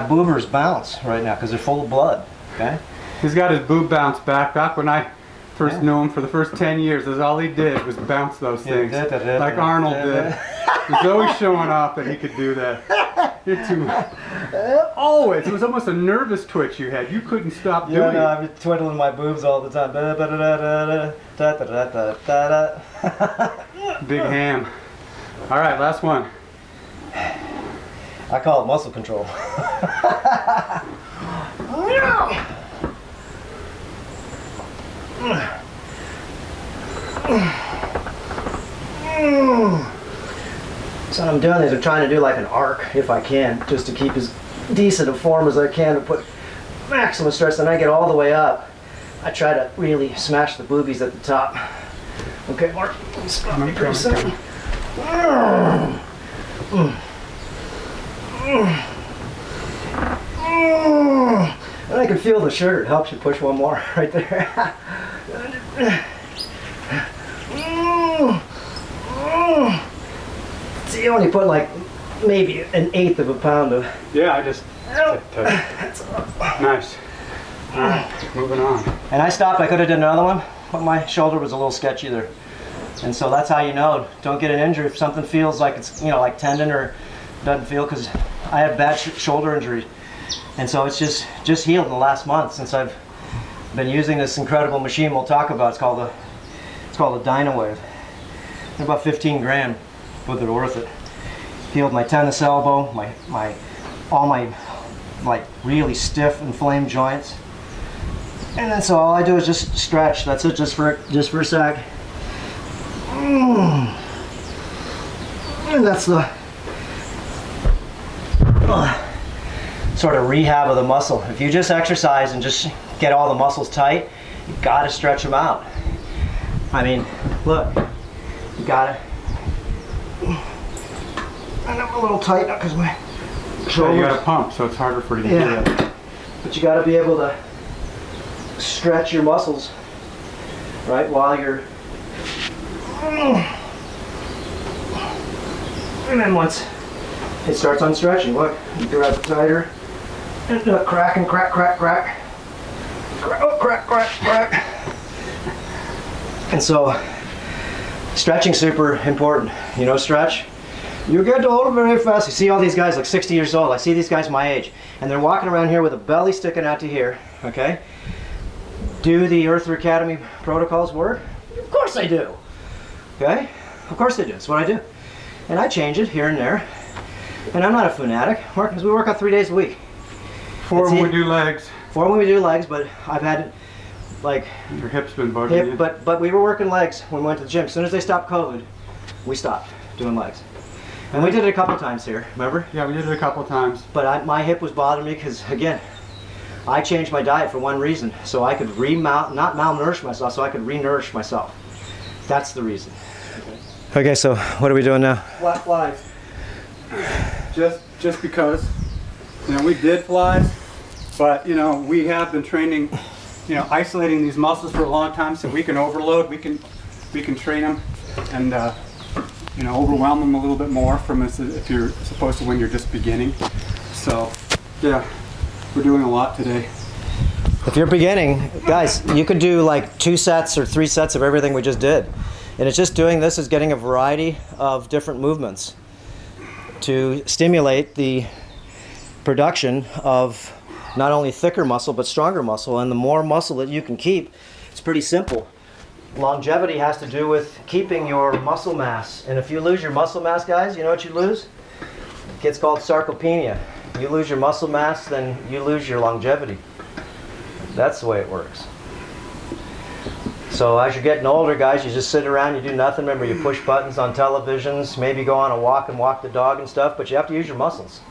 boobers bounce right now because they're full of blood. Okay. He's got his boob bounce back. Back when I first knew him, for the first 10 years, that's all he did was bounce those things, like Arnold did. He's always showing off that he could do that. You're too. Always. It was almost a nervous twitch you had. You couldn't stop doing it. I'm twiddling my boobs all the time. Big ham. All right, last one. I call it muscle control. So what I'm doing is I'm trying to do like an arc, if I can, just to keep as decent a form as I can to put maximum stress. And I get all the way up. I try to really smash the boobies at the top. Okay, Mark, let me stop you for a second. And I can feel the sugar. It helps you push one more right there. See, you only put like maybe an eighth of a pound of. Yeah, I just. Nice. All right, moving on. And I stopped. I could have done another one, but my shoulder was a little sketchy there. And so that's how you know. Don't get an injury if something feels like it's, you know, like tendon or doesn't feel, because I had bad shoulder injury. And so it's just healed in the last month since I've been using this incredible machine we'll talk about. It's called a Dynawave. They're about 15 grand, but they're worth it. Healed my tennis elbow, all my like really stiff inflamed joints. And then so all I do is just stretch. That's it, just for a sec. And that's the sort of rehab of the muscle. If you just exercise and just get all the muscles tight, you gotta stretch them out. I mean, look, you gotta. And I'm a little tight now because my shoulders. So you got to pump, so it's harder for you to do that. But you gotta be able to stretch your muscles, right, while you're. And then once it starts unstretching, look, you grab it tighter, and crack and crack, crack, crack. Oh, crack, crack, crack. And so, stretching super important. You know, stretch. You get old very fast. You see all these guys like 60 years old. I see these guys my age, and they're walking around here with a belly sticking out to here. Okay. Do the Earther Academy protocols work? Of course they do. Okay? Of course they do. That's what I do. And I change it here and there. And I'm not a fanatic, because we work out 3 days a week. 4 when we do legs. 4 when we do legs, but I've had like your hip's been bugging you. But we were working legs when we went to the gym. As soon as they stopped COVID, we stopped doing legs. And we did it a couple times here, remember? Yeah, we did it a couple times. But my hip was bothering me because, again, I changed my diet for one reason, so I could not malnourish myself, so I could re-nourish myself. That's the reason. Okay, so what are we doing now? Flat flies. Just because, you know, we did flies, but you know, we have been training, you know, isolating these muscles for a long time, so we can overload, we can train them, and you know, overwhelm them a little bit more from if you're supposed to when you're just beginning. So, yeah. We're doing a lot today. If you're beginning, guys, you could do like 2 sets or 3 sets of everything we just did. And it's just doing this is getting a variety of different movements to stimulate the production of not only thicker muscle, but stronger muscle. And the more muscle that you can keep, it's pretty simple. Longevity has to do with keeping your muscle mass. And if you lose your muscle mass, guys, you know what you lose? It gets called sarcopenia. You lose your muscle mass, then you lose your longevity. That's the way it works. So as you're getting older, guys, you just sit around, you do nothing. Remember, you push buttons on televisions, maybe go on a walk and walk the dog and stuff, but you have to use your muscles.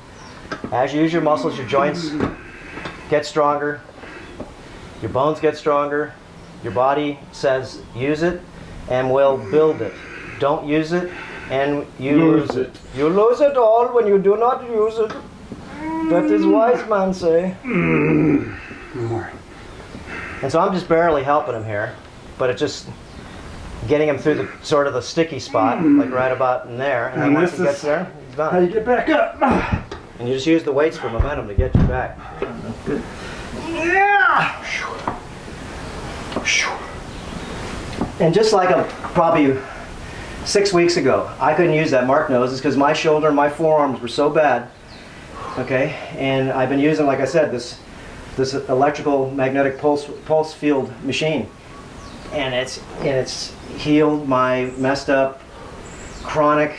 As you use your muscles, your joints get stronger, your bones get stronger, your body says use it and will build it. Don't use it and you lose it. You lose it all when you do not use it. That is wise man say. And so I'm just barely helping him here, but it's just getting him through the sort of the sticky spot, like right about in there. And then once he gets there, he's done. How you get back up? And you just use the weights for momentum to get you back. Good. Yeah! And just like probably 6 weeks ago, I couldn't use that mark nose because my shoulder and my forearms were so bad. Okay, and I've been using, like I said, this electrical magnetic pulse field machine, and it's healed my messed up chronic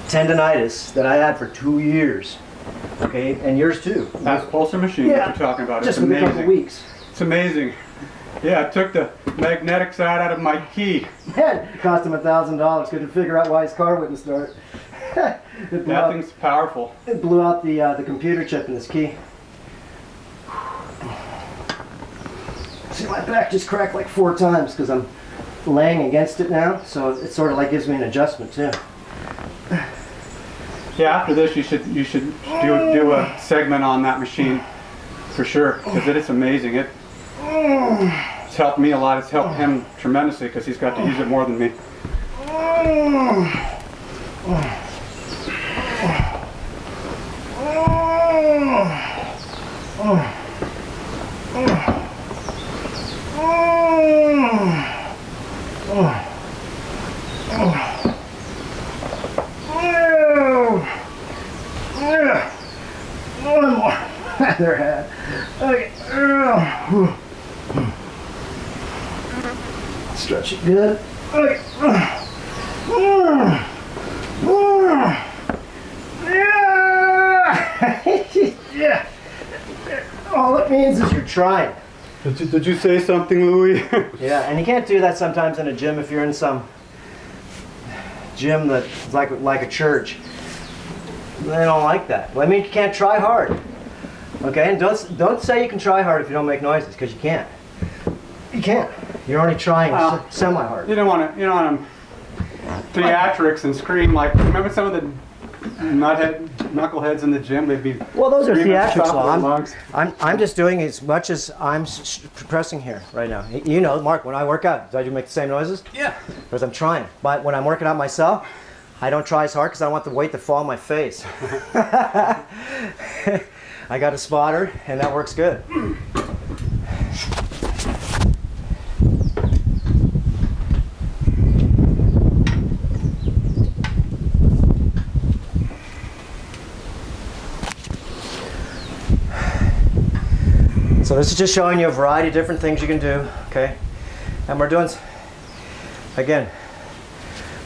tendonitis that I had for 2 years. Okay, and yours too. That pulsar machine that you're talking about, just it's within a amazing. couple weeks. It's amazing. Yeah, I took the magnetic side out of my key. Man, it cost him $1,000. Couldn't figure out why his car wouldn't start. That thing's powerful. It blew out the computer chip in his key. See, my back just cracked like 4 times because I'm laying against it now, so it sort of like gives me an adjustment too. Yeah, after this you should do a segment on that machine for sure, because it is amazing. It's helped me a lot. It's helped him tremendously because he's got to use it more than me. One more. There had. Okay. Stretch it good. Okay. Yeah. All it means is you're trying. Did you say something, Louis? Yeah, and you can't do that sometimes in a gym if you're in some gym that's like a church. They don't like that. Well, I mean, you can't try hard. Okay, and don't say you can try hard if you don't make noises, because you can't. You can't. You're only trying semi-hard. You don't want to theatrics and scream like. Remember some of the knuckleheads in the gym? They'd be. Well, those are screaming at the theatrics. top of their lungs. I'm just doing as much as I'm pressing here right now. You know, Mark, when I work out, do I make the same noises? Yeah. Because I'm trying. But when I'm working out myself, I don't try as hard because I don't want the weight to fall on my face. I got a spotter, and that works good. So this is just showing you a variety of different things you can do, okay? And we're doing, again,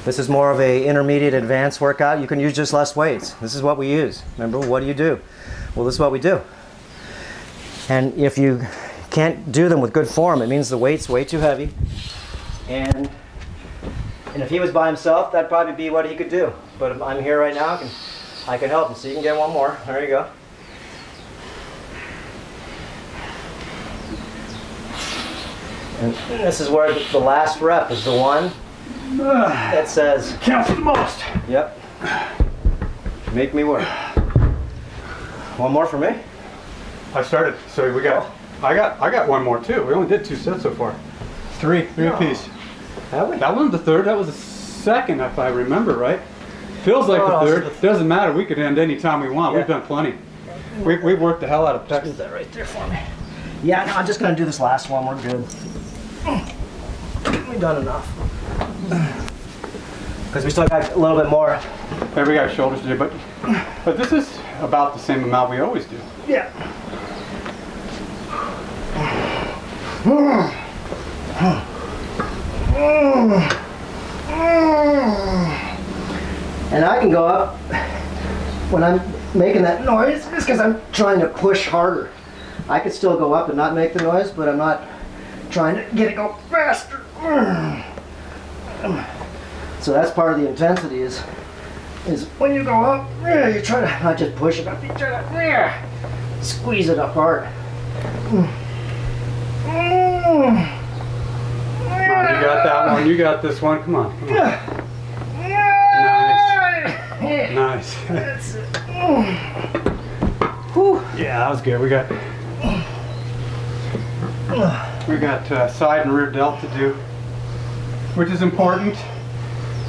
this is more of a intermediate advanced workout. You can use just less weights. This is what we use. Remember, what do you do? Well, this is what we do. And if you can't do them with good form, it means the weight's way too heavy. And if he was by himself, that'd probably be what he could do. But if I'm here right now, I can help him. So you can get one more. There you go. And this is where the last rep is the one that says, Counts the most. yep, make me work. One more for me? I started. So we got. I got one more too. We only did 2 sets so far. Three apiece. Have we? That wasn't the third. That was the second, if I remember right. Feels like No, the no, third. it's Doesn't matter. We could end any time we want. Yeah. We've done plenty. We've worked the hell out of Do pecs. that right there for me. Yeah, no, I'm just gonna do this last one. We're good. We've done enough. Because we still got a little bit more. And we got shoulders to do, but this is about the same amount we always do. Yeah. And I can go up when I'm making that noise just because I'm trying to push harder. I could still go up and not make the noise, but I'm not trying to get it go faster. So that's part of the intensity is when you go up, you try to not just push it up, you try to squeeze it up hard. You got that one. You got this one. Come on. Come on. Nice. Nice. Yeah, that was good. We got side and rear delt to do, which is important.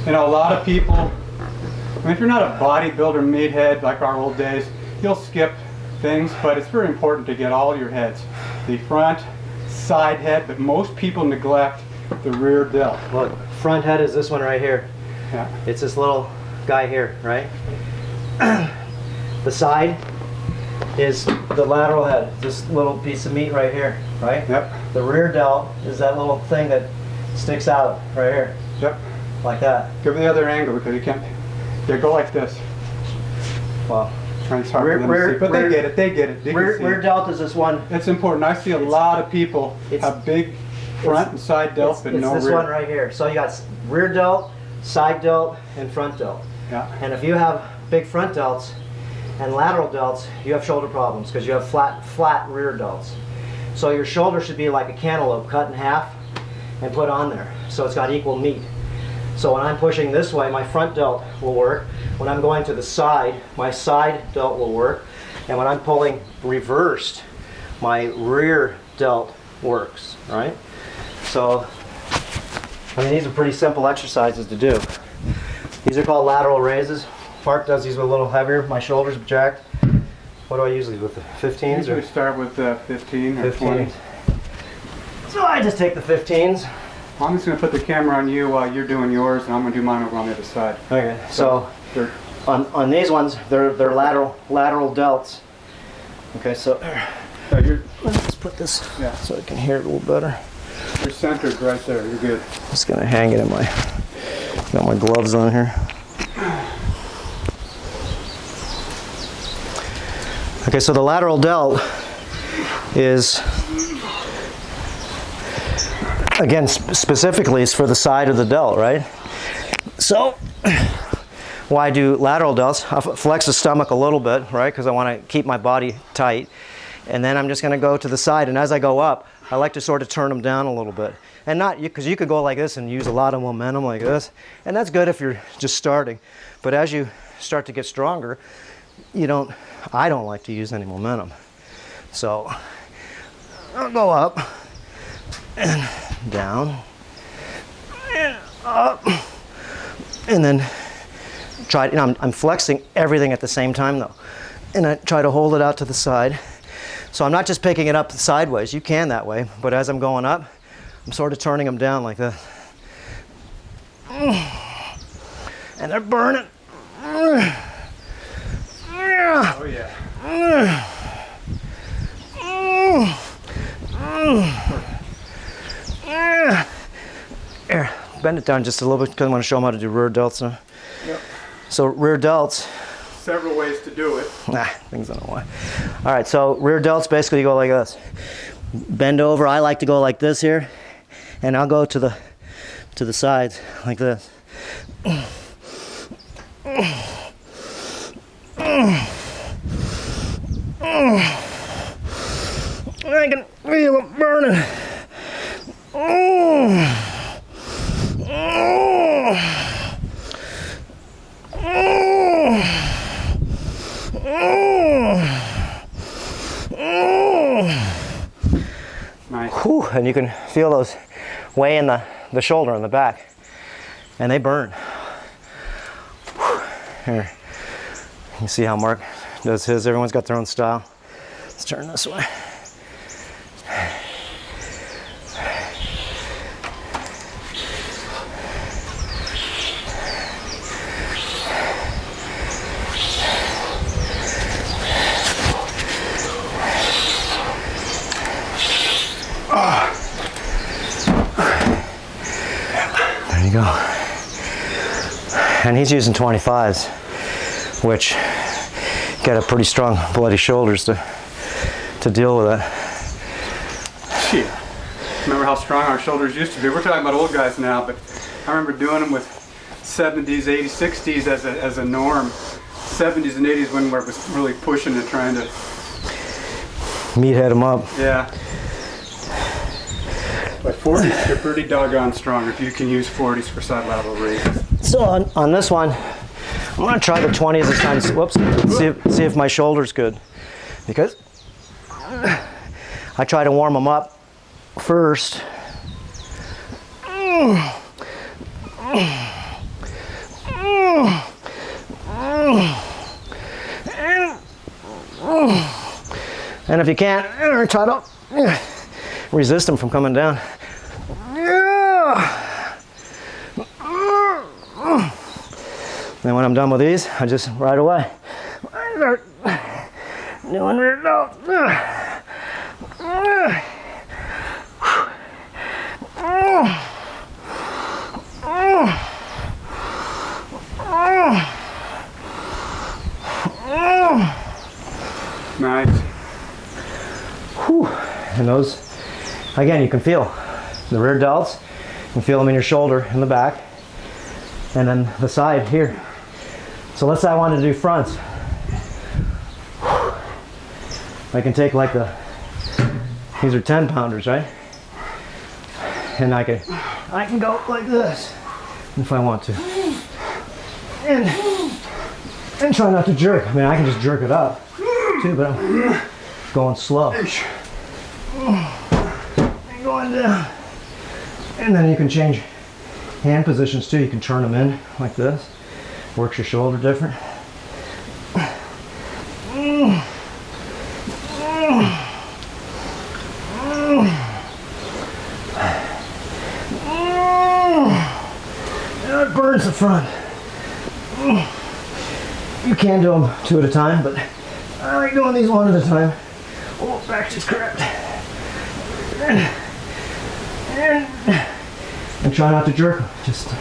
You know, a lot of people, I mean, if you're not a bodybuilder meathead like our old days, you'll skip things, but it's very important to get all your heads. The front, side head, but most people neglect the rear delt. Look, front head is this one right here. Yeah. It's this little guy here, right? The side is the lateral head, this little piece of meat right here, right? Yep. The rear delt is that little thing that sticks out right here, Yep. like that. Give me the other angle because you can't. Yeah, go like this. Well, It's hard for them to see, but they get it. They get it. They can see rear it. delt is this one. It's important. I see a lot of people have big front and side delt, but no rear. It's this one right here. So you got rear delt, side delt, and front delt. Yeah. And if you have big front delts and lateral delts, you have shoulder problems because you have flat rear delts. So your shoulder should be like a cantaloupe cut in half and put on there. So it's got equal meat. So when I'm pushing this way, my front delt will work. When I'm going to the side, my side delt will work. And when I'm pulling reversed, my rear delt works, right? So, I mean, these are pretty simple exercises to do. These are called lateral raises. Mark does these with a little heavier. My shoulders are jacked. What do I usually with the 15s? Usually start with 15 or 20. So I just take the 15s. I'm just going to put the camera on you while you're doing yours, and I'm going to do mine over on the other side. Okay. So on these ones, they're lateral delts. Okay. So let's put this so I can hear it a little better. You're centered right there. You're good. Just gonna hang it in got my gloves on here. Okay, so the lateral delt is, again, specifically is for the side of the delt, right? So, why do lateral delts? I'll flex the stomach a little bit, right? Because I want to keep my body tight. And then I'm just going to go to the side, and as I go up, I like to sort of turn them down a little bit. And not, because you could go like this and use a lot of momentum like this, and that's good if you're just starting. But as you start to get stronger, I don't like to use any momentum. So I'll go up and down and up, and then try, I'm flexing everything at the same time though. And I try to hold it out to the side. So I'm not just picking it up sideways. You can that way, but as I'm going up, I'm sort of turning them down like this. And they're burning. Oh yeah. Here, bend it down just a little bit because I want to show them how to do rear delts now. Yep. So rear delts. Several ways to do it. Things I don't know why. All right, so rear delts basically go like this. Bend over. I like to go like this here, and I'll go to the sides like this. I can feel it burning. Nice. Whew, and you can feel those way in the shoulder and the back, and they burn. Whew. Here, you see how Mark does his. Everyone's got their own style. Let's turn this way. There you go. And he's using 25s, which got a pretty strong bloody shoulders to deal with it. Shit. Remember how strong our shoulders used to be. We're talking about old guys now, but I remember doing them with 70s, 80s, 60s as a norm. 70s and 80s when we was really pushing and trying to Meathead them up. Yeah. But 40s, you're pretty doggone strong if you can use 40s for side lateral raises. So on this one, I'm gonna try the 20 this time. Whoops. See if my shoulder's good, because I try to warm them up first. And if you can't, try to resist them from coming down. Then when I'm done with these, I just right away start doing rear delts. Nice. Whew. And those, again, you can feel the rear delts. You can feel them in your shoulder in the back, and then the side here. So let's say I wanted to do fronts. I can take like these are 10 pounders, right? And I can go like this if I want to. And try not to jerk. I mean, I can just jerk it up too, but I'm going slow. And going down. And then you can change hand positions too. You can turn them in like this. Works your shoulder different. It burns the front. You can do them two at a time, but I like doing these one at a time. Oh, back is correct. And try not to jerk them. Just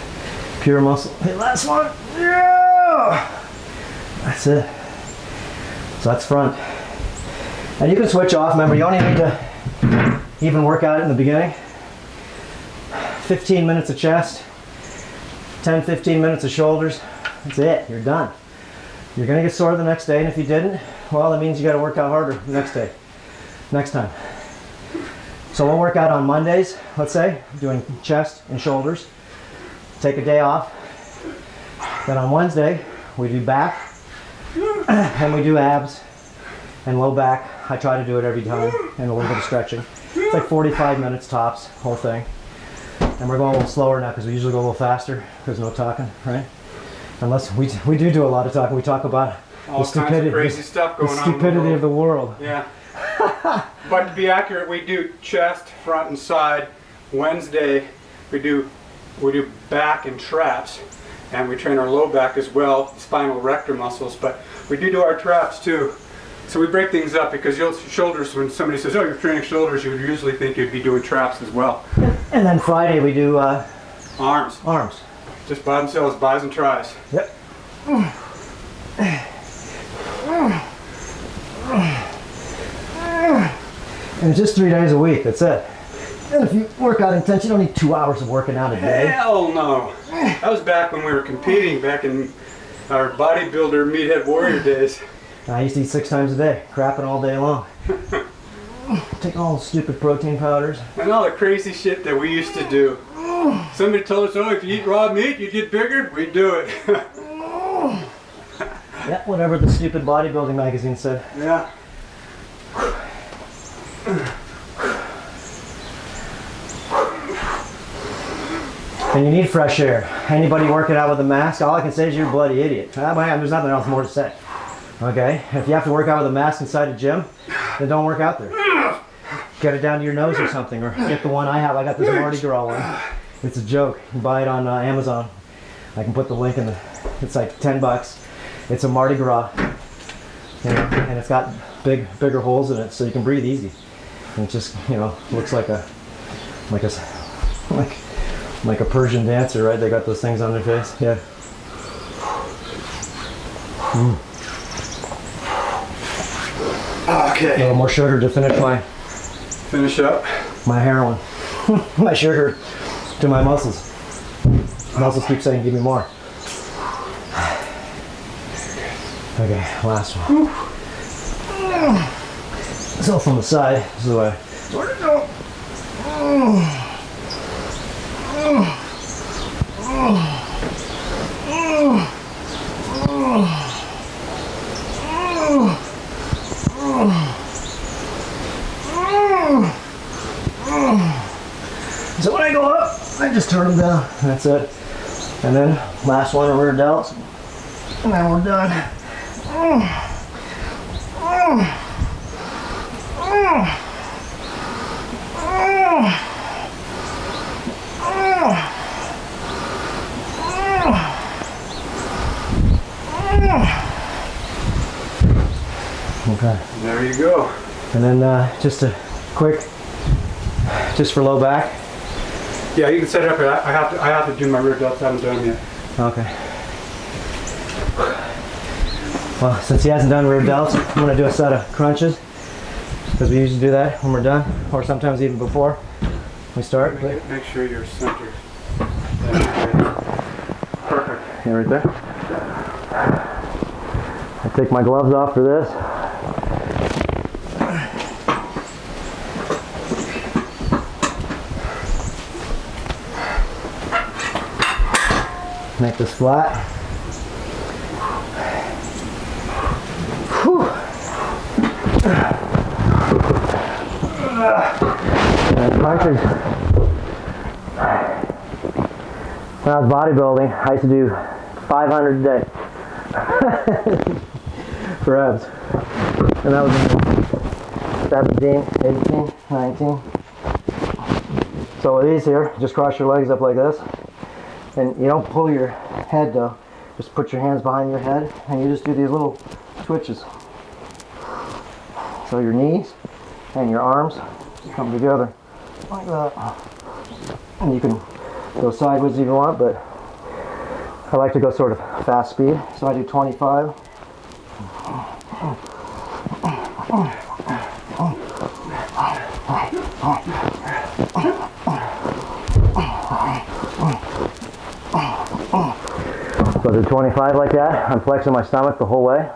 pure muscle. Okay, last one. Yeah! That's it. So that's front. And you can switch off. Remember, you only need to even work out in the beginning. 15 minutes of chest, 10-15 minutes of shoulders. That's it. You're done. You're gonna get sore the next day, and if you didn't, well, that means you gotta work out harder the next day, next time. So we'll work out on Mondays, let's say, doing chest and shoulders. Take a day off. Then on Wednesday, we do back, and we do abs and low back. I try to do it every time, and a little bit of stretching. It's like 45 minutes tops, whole thing. And we're going a little slower now because we usually go a little faster because no talking, right? Unless we do a lot of talking. We talk about All the stupidity, kinds of crazy stuff going the on. stupidity of the world. Yeah. But to be accurate, we do chest, front, and side. Wednesday, we do back and traps, and we train our low back as well, spinal erector muscles. But we do our traps too. So we break things up because shoulders. When somebody says, "Oh, you're training shoulders," you would usually think you'd be doing traps as well. And then Friday we do Arms. arms. Just by themselves, bis and tris. Yep. And it's just 3 days a week, that's it. And if you work out intense, you don't need 2 hours of working out a day. Hell no. That was back when we were competing, back in our bodybuilder meathead warrior days. I used to eat 6 times a day, crapping all day long. Taking all the stupid protein powders. And all the crazy shit that we used to do. Somebody told us, "Oh, if you eat raw meat, you get bigger." We'd do it. Yeah, whatever the stupid bodybuilding magazine said. Yeah. And you need fresh air. Anybody working out with a mask, all I can say is you're a bloody idiot. There's nothing else more to say. Okay? If you have to work out with a mask inside a gym, then don't work out there. Get it down to your nose or something, or get the one I have. I got this Mardi Gras one. It's a joke. You buy it on Amazon. I can put the link in it's like $10. It's a Mardi Gras, and it's got bigger holes in it, so you can breathe easy. And it just, looks like a Persian dancer, right? They got those things on their face. Yeah. Okay. A little more sugar to finish Finish up. my heroin. my sugar to my muscles. Muscles keep saying, give me more. Okay, last one. So from the side, this is the way. Where'd it go? So when I go up, I just turn them down, and that's it. And then last one, rear delts, and then we're done. Okay. There you go. And then just a quick, just for low back. Yeah, you can set it up. I have to do my rear delts. I haven't done them yet. Okay. Well, since he hasn't done rear delts, I'm going to do a set of crunches, because we usually do that when we're done, or sometimes even before we start. Make sure you're centered. Perfect. Yeah, right there. I take my gloves off for this. Make this flat. Whew. And crunches. When I was bodybuilding, I used to do 500 a day for abs. And that was 17, 18, 19. So with these here, just cross your legs up like this. And you don't pull your head though. Just put your hands behind your head and you just do these little twitches. So your knees and your arms come together like that. And you can go sideways if you want, but I like to go sort of fast speed. So I do 25. So I do 25 like that. I'm flexing my stomach the whole way.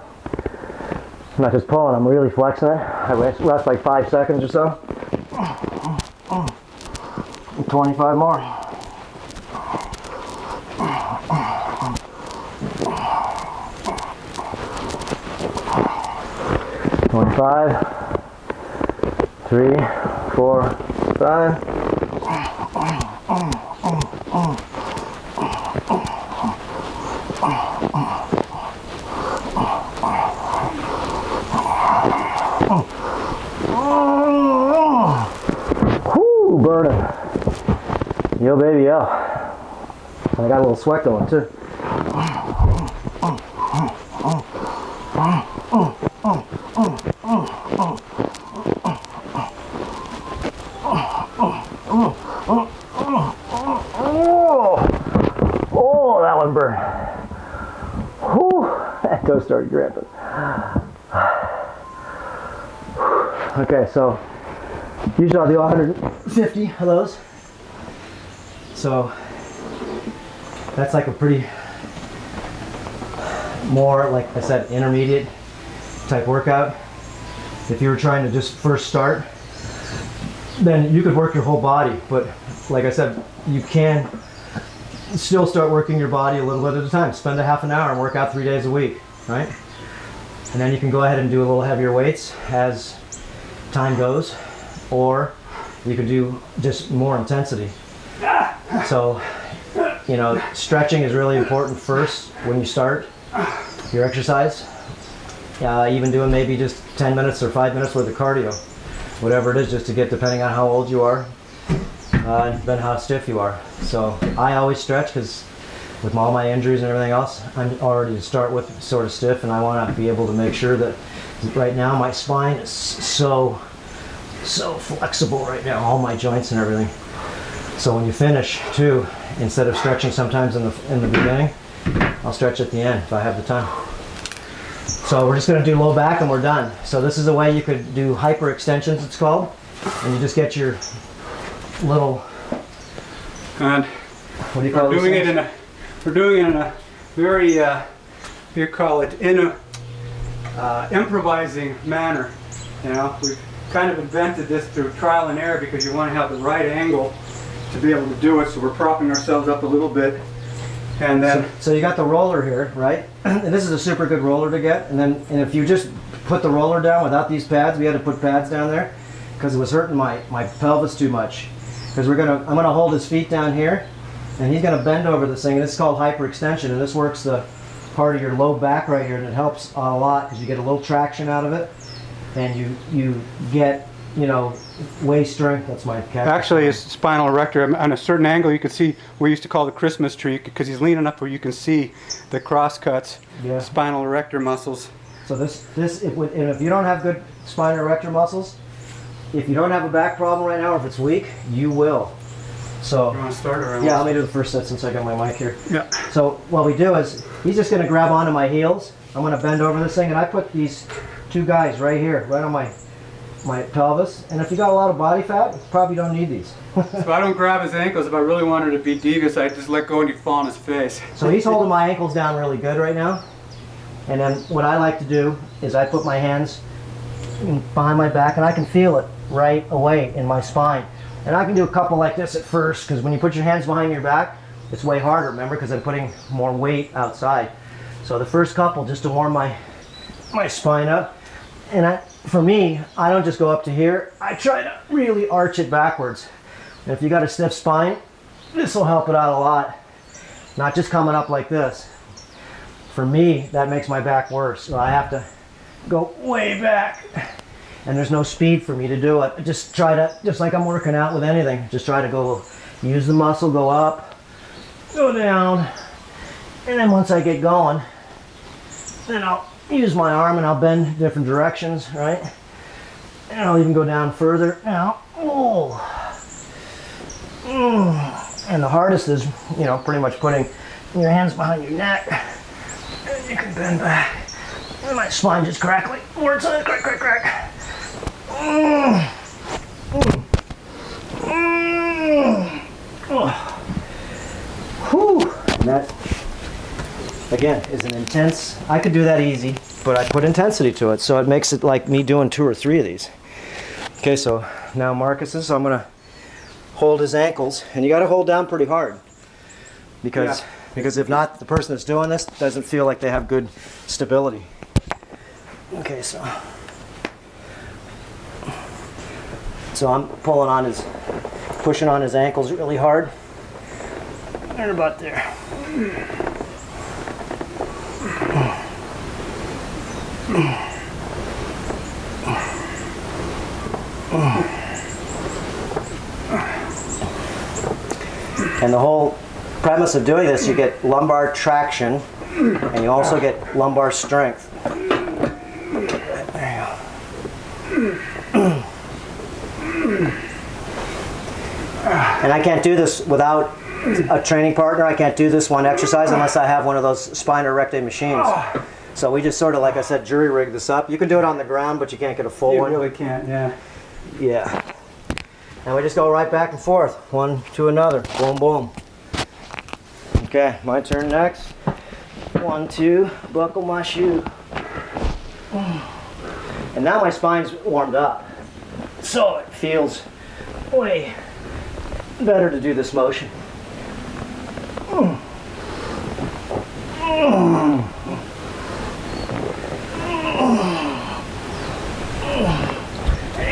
I'm not just pulling, I'm really flexing it. I rest like 5 seconds or so. 25 more. Five, 3, 4, 5. Whoo, burning. Yo, baby, yo. And I got a little sweat going too. Oh, that one burned. Whew, that toe started gripping. Okay, so usually I'll do 150 of those. So that's like a pretty more, like I said, intermediate type workout. If you were trying to just first start, then you could work your whole body, but like I said, you can still start working your body a little bit at a time. Spend a half an hour and work out 3 days a week, right? And then you can go ahead and do a little heavier weights as time goes, or you could do just more intensity. So, you know, stretching is really important first when you start your exercise. Even doing maybe just 10 minutes or 5 minutes worth of cardio, whatever it is, just to get, depending on how old you are, and then how stiff you are. So I always stretch because with all my injuries and everything else, I'm already to start with sort of stiff, and I want to be able to make sure that right now my spine is so flexible right now, all my joints and everything. So when you finish too, instead of stretching sometimes in the beginning, I'll stretch at the end if I have the time. So we're just going to do low back and we're done. So this is a way you could do hyper extensions, it's called, and you just get your little And What do you call we're doing these it things? we're doing it in a very, you call it, improvising manner. You know, we've kind of invented this through trial and error because you want to have the right angle to be able to do it. So we're propping ourselves up a little bit, and then So you got the roller here, right? And this is a super good roller to get. And if you just put the roller down without these pads, we had to put pads down there because it was hurting my pelvis too much. Because I'm gonna hold his feet down here, and he's gonna bend over this thing. And this is called hyperextension, and this works the part of your low back right here, and it helps a lot because you get a little traction out of it, and you get, you know, waist strength. That's my cat. actually his spinal erector on a certain angle you can see we used to call the Christmas tree because he's leaning up where you can see the crosscuts, Yeah. spinal erector muscles. So if you don't have good spinal erector muscles, if you don't have a back problem right now, or if it's weak, you will. So You want to start or yeah, let me do the first set since I got my mic here. Yeah. So what we do is he's just going to grab onto my heels. I'm going to bend over this thing, and I put these two guys right here, right on my pelvis. And if you got a lot of body fat, you probably don't need these. So I don't grab his ankles. If I really wanted to be devious, I just let go and he'd fall on his face. So he's holding my ankles down really good right now. And then what I like to do is I put my hands behind my back, and I can feel it right away in my spine. And I can do a couple like this at first, because when you put your hands behind your back, it's way harder, remember, because I'm putting more weight outside. So the first couple, just to warm my spine up. And for me, I don't just go up to here. I try to really arch it backwards. And if you got a stiff spine, this will help it out a lot. Not just coming up like this. For me, that makes my back worse. So I have to go way back. And there's no speed for me to do it. Just try to, just like I'm working out with anything, just try to go, use the muscle, go up, go down. And then once I get going, then I'll use my arm and I'll bend different directions, right? And I'll even go down further. Now, oh. And the hardest is, you know, pretty much putting your hands behind your neck. And you can bend back. And my spine just crackling. More inside, crack, crack, crack. Whew. And that, again, is an intense, I could do that easy, but I put intensity to it, so it makes it like me doing 2 or 3 of these. Okay, so now Marcus's, so I'm gonna hold his ankles, and you gotta hold down pretty hard, because if not, the person that's doing this doesn't feel like they have good stability. Okay, so I'm pulling on pushing on his ankles really hard. Right about there. And the whole premise of doing this, you get lumbar traction, and you also get lumbar strength. There you go. And I can't do this without a training partner. I can't do this one exercise unless I have one of those spinal erector machines. So we just sort of, like I said, jury rig this up. You can do it on the ground, but you can't get a full one. You really can't, yeah. Yeah. And we just go right back and forth, one to another. Boom, boom. Okay, my turn next. 1, 2, buckle my shoe. And now my spine's warmed up. So it feels way better to do this motion. You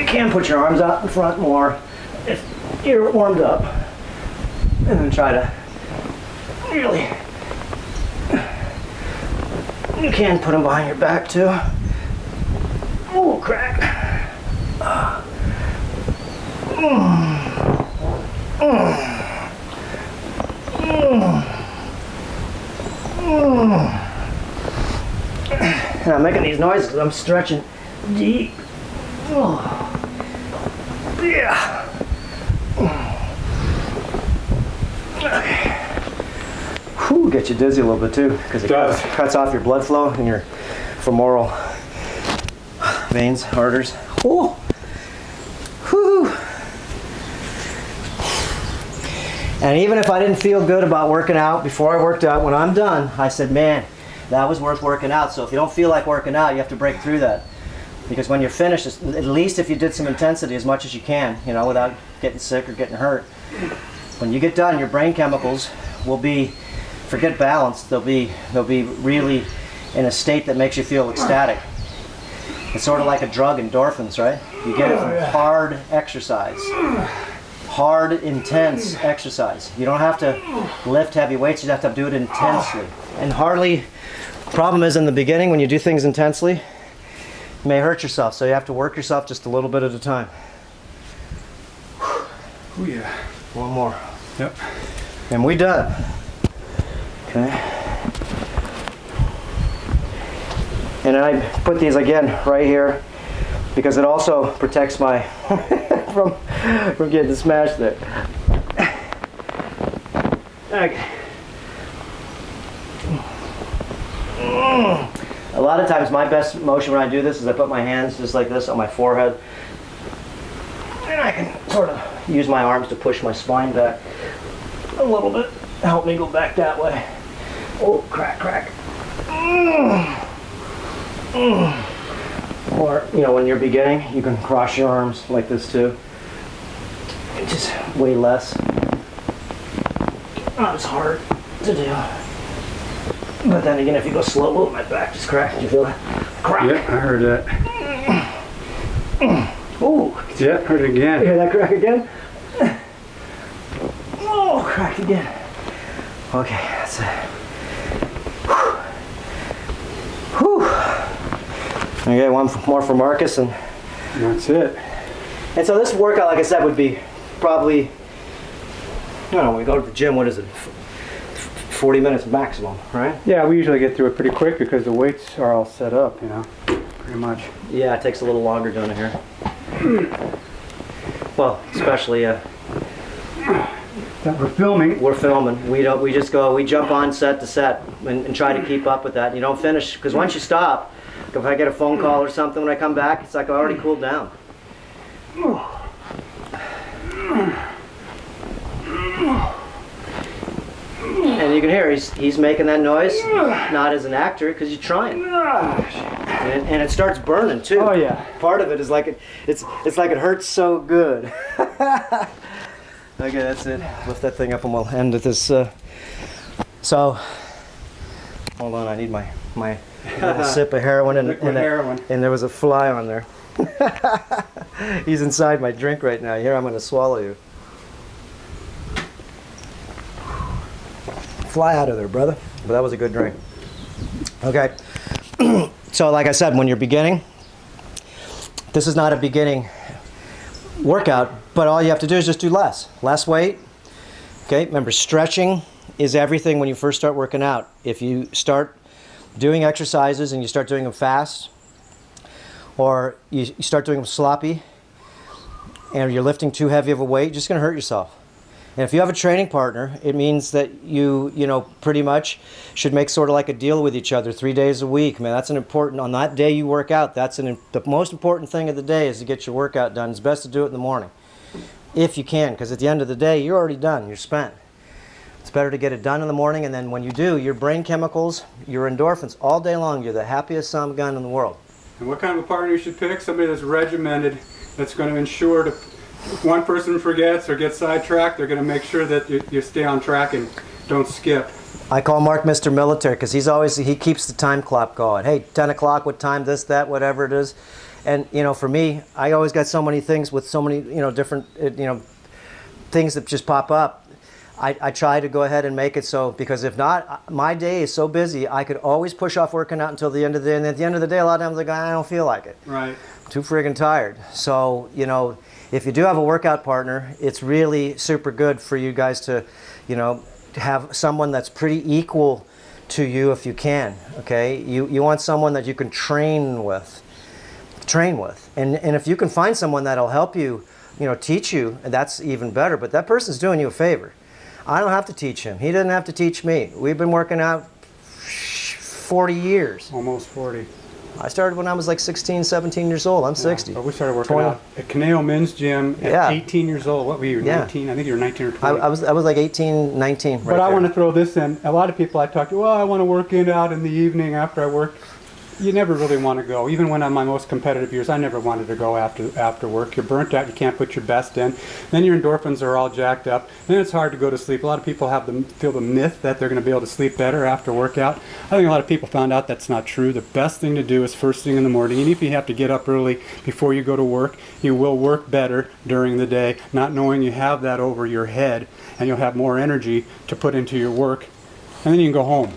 can put your arms out in front more if you're warmed up, and then try to really, you can put them behind your back too. Oh, crack. And I'm making these noises because I'm stretching deep. Yeah. Okay. Whew, get you dizzy a little bit too, because it cuts off your blood flow and your femoral veins, arteries. Whew. Whew. And even if I didn't feel good about working out before I worked out, when I'm done, I said, man, that was worth working out. So if you don't feel like working out, you have to break through that. Because when you're finished, at least if you did some intensity as much as you can, you know, without getting sick or getting hurt, when you get done, your brain chemicals will be, forget balance, they'll be really in a state that makes you feel ecstatic. It's sort of like a drug, endorphins, right? You get it from hard exercise. Hard, intense exercise. You don't have to lift heavy weights, you have to do it intensely. And problem is in the beginning when you do things intensely, you may hurt yourself, so you have to work yourself just a little bit at a time. Oh yeah. One more. Yep. And we done. Okay. And I put these again right here because it also protects my from getting smashed there. Okay. A lot of times my best motion when I do this is I put my hands just like this on my forehead. And I can sort of use my arms to push my spine back a little bit. Help me go back that way. Oh, crack, crack. Or, you know, when you're beginning, you can cross your arms like this too. It's just way less. Not as hard to do. But then again, if you go slow, oh, my back just cracked. Did you feel that? Crack. Yeah, I heard that. Ooh. Yeah, heard it again. You hear that crack again? Oh, crack again. Okay, that's it. Whew. Okay, one more for Marcus, and That's it. And so this workout, like I said, would be probably, I don't know, when we go to the gym, what is it? 40 minutes maximum, right? Yeah, we usually get through it pretty quick because the weights are all set up, you know, pretty much. Yeah, it takes a little longer doing it here. Well, especially That we're filming. we're filming. We just go, we jump on set to set and try to keep up with that. You don't finish, because once you stop, if I get a phone call or something when I come back, it's like I already cooled down. And you can hear he's making that noise, not as an actor, because you're trying. And it starts burning too. Oh yeah. Part of it is like it's like it hurts so good. Okay, that's it. Lift that thing up and we'll end with this. So, hold on, I need my little sip of heroin, and there was a fly on there. He's inside my drink right now. Here, I'm going to swallow you. Fly out of there, brother. But that was a good drink. Okay. So, like I said, when you're beginning, this is not a beginning workout, but all you have to do is just do less weight. Okay, remember, stretching is everything when you first start working out. If you start doing exercises and you start doing them fast, or you start doing them sloppy, and you're lifting too heavy of a weight, you're just going to hurt yourself. And if you have a training partner, it means that you pretty much should make sort of like a deal with each other 3 days a week. Man, that's an important, on that day you work out, the most important thing of the day is to get your workout done. It's best to do it in the morning, if you can, because at the end of the day, you're already done, you're spent. It's better to get it done in the morning, and then when you do, your brain chemicals, your endorphins, all day long, you're the happiest son of a gun in the world. And what kind of a partner you should pick? Somebody that's regimented, that's going to ensure that if one person forgets or gets sidetracked, they're going to make sure that you stay on track and don't skip. I call Mark Mr. Military because he keeps the time clock going. Hey, 10 o'clock, what time, this, that, whatever it is. And, for me, I always got so many things with so many, different, things that just pop up. I try to go ahead and make it so, because if not, my day is so busy, I could always push off working out until the end of the day. And at the end of the day, a lot of times I don't feel like it. Right. Too friggin' tired. So, if you do have a workout partner, it's really super good for you guys to, have someone that's pretty equal to you if you can, okay? You want someone that you can train with. And if you can find someone that'll help you, teach you, that's even better. But that person's doing you a favor. I don't have to teach him. He doesn't have to teach me. We've been working out 40 years. Almost 40. I started when I was like 16, 17 years old. I'm 60. But we started working 20. out at Caneo Men's Gym at Yeah. 18 years old. What were you, Yeah. 19? I think you were 19 or I 20. was like 18, 19. But I want to throw this in. A lot of people I talk to, well, I want to work out in the evening after I work. You never really want to go. Even when I'm my most competitive years, I never wanted to go after work. You're burnt out. You can't put your best in. Then your endorphins are all jacked up. Then it's hard to go to sleep. A lot of people feel the myth that they're going to be able to sleep better after workout. I think a lot of people found out that's not true. The best thing to do is first thing in the morning. And if you have to get up early before you go to work, you will work better during the day, not knowing you have that over your head, and you'll have more energy to put into your work. And then you can go home.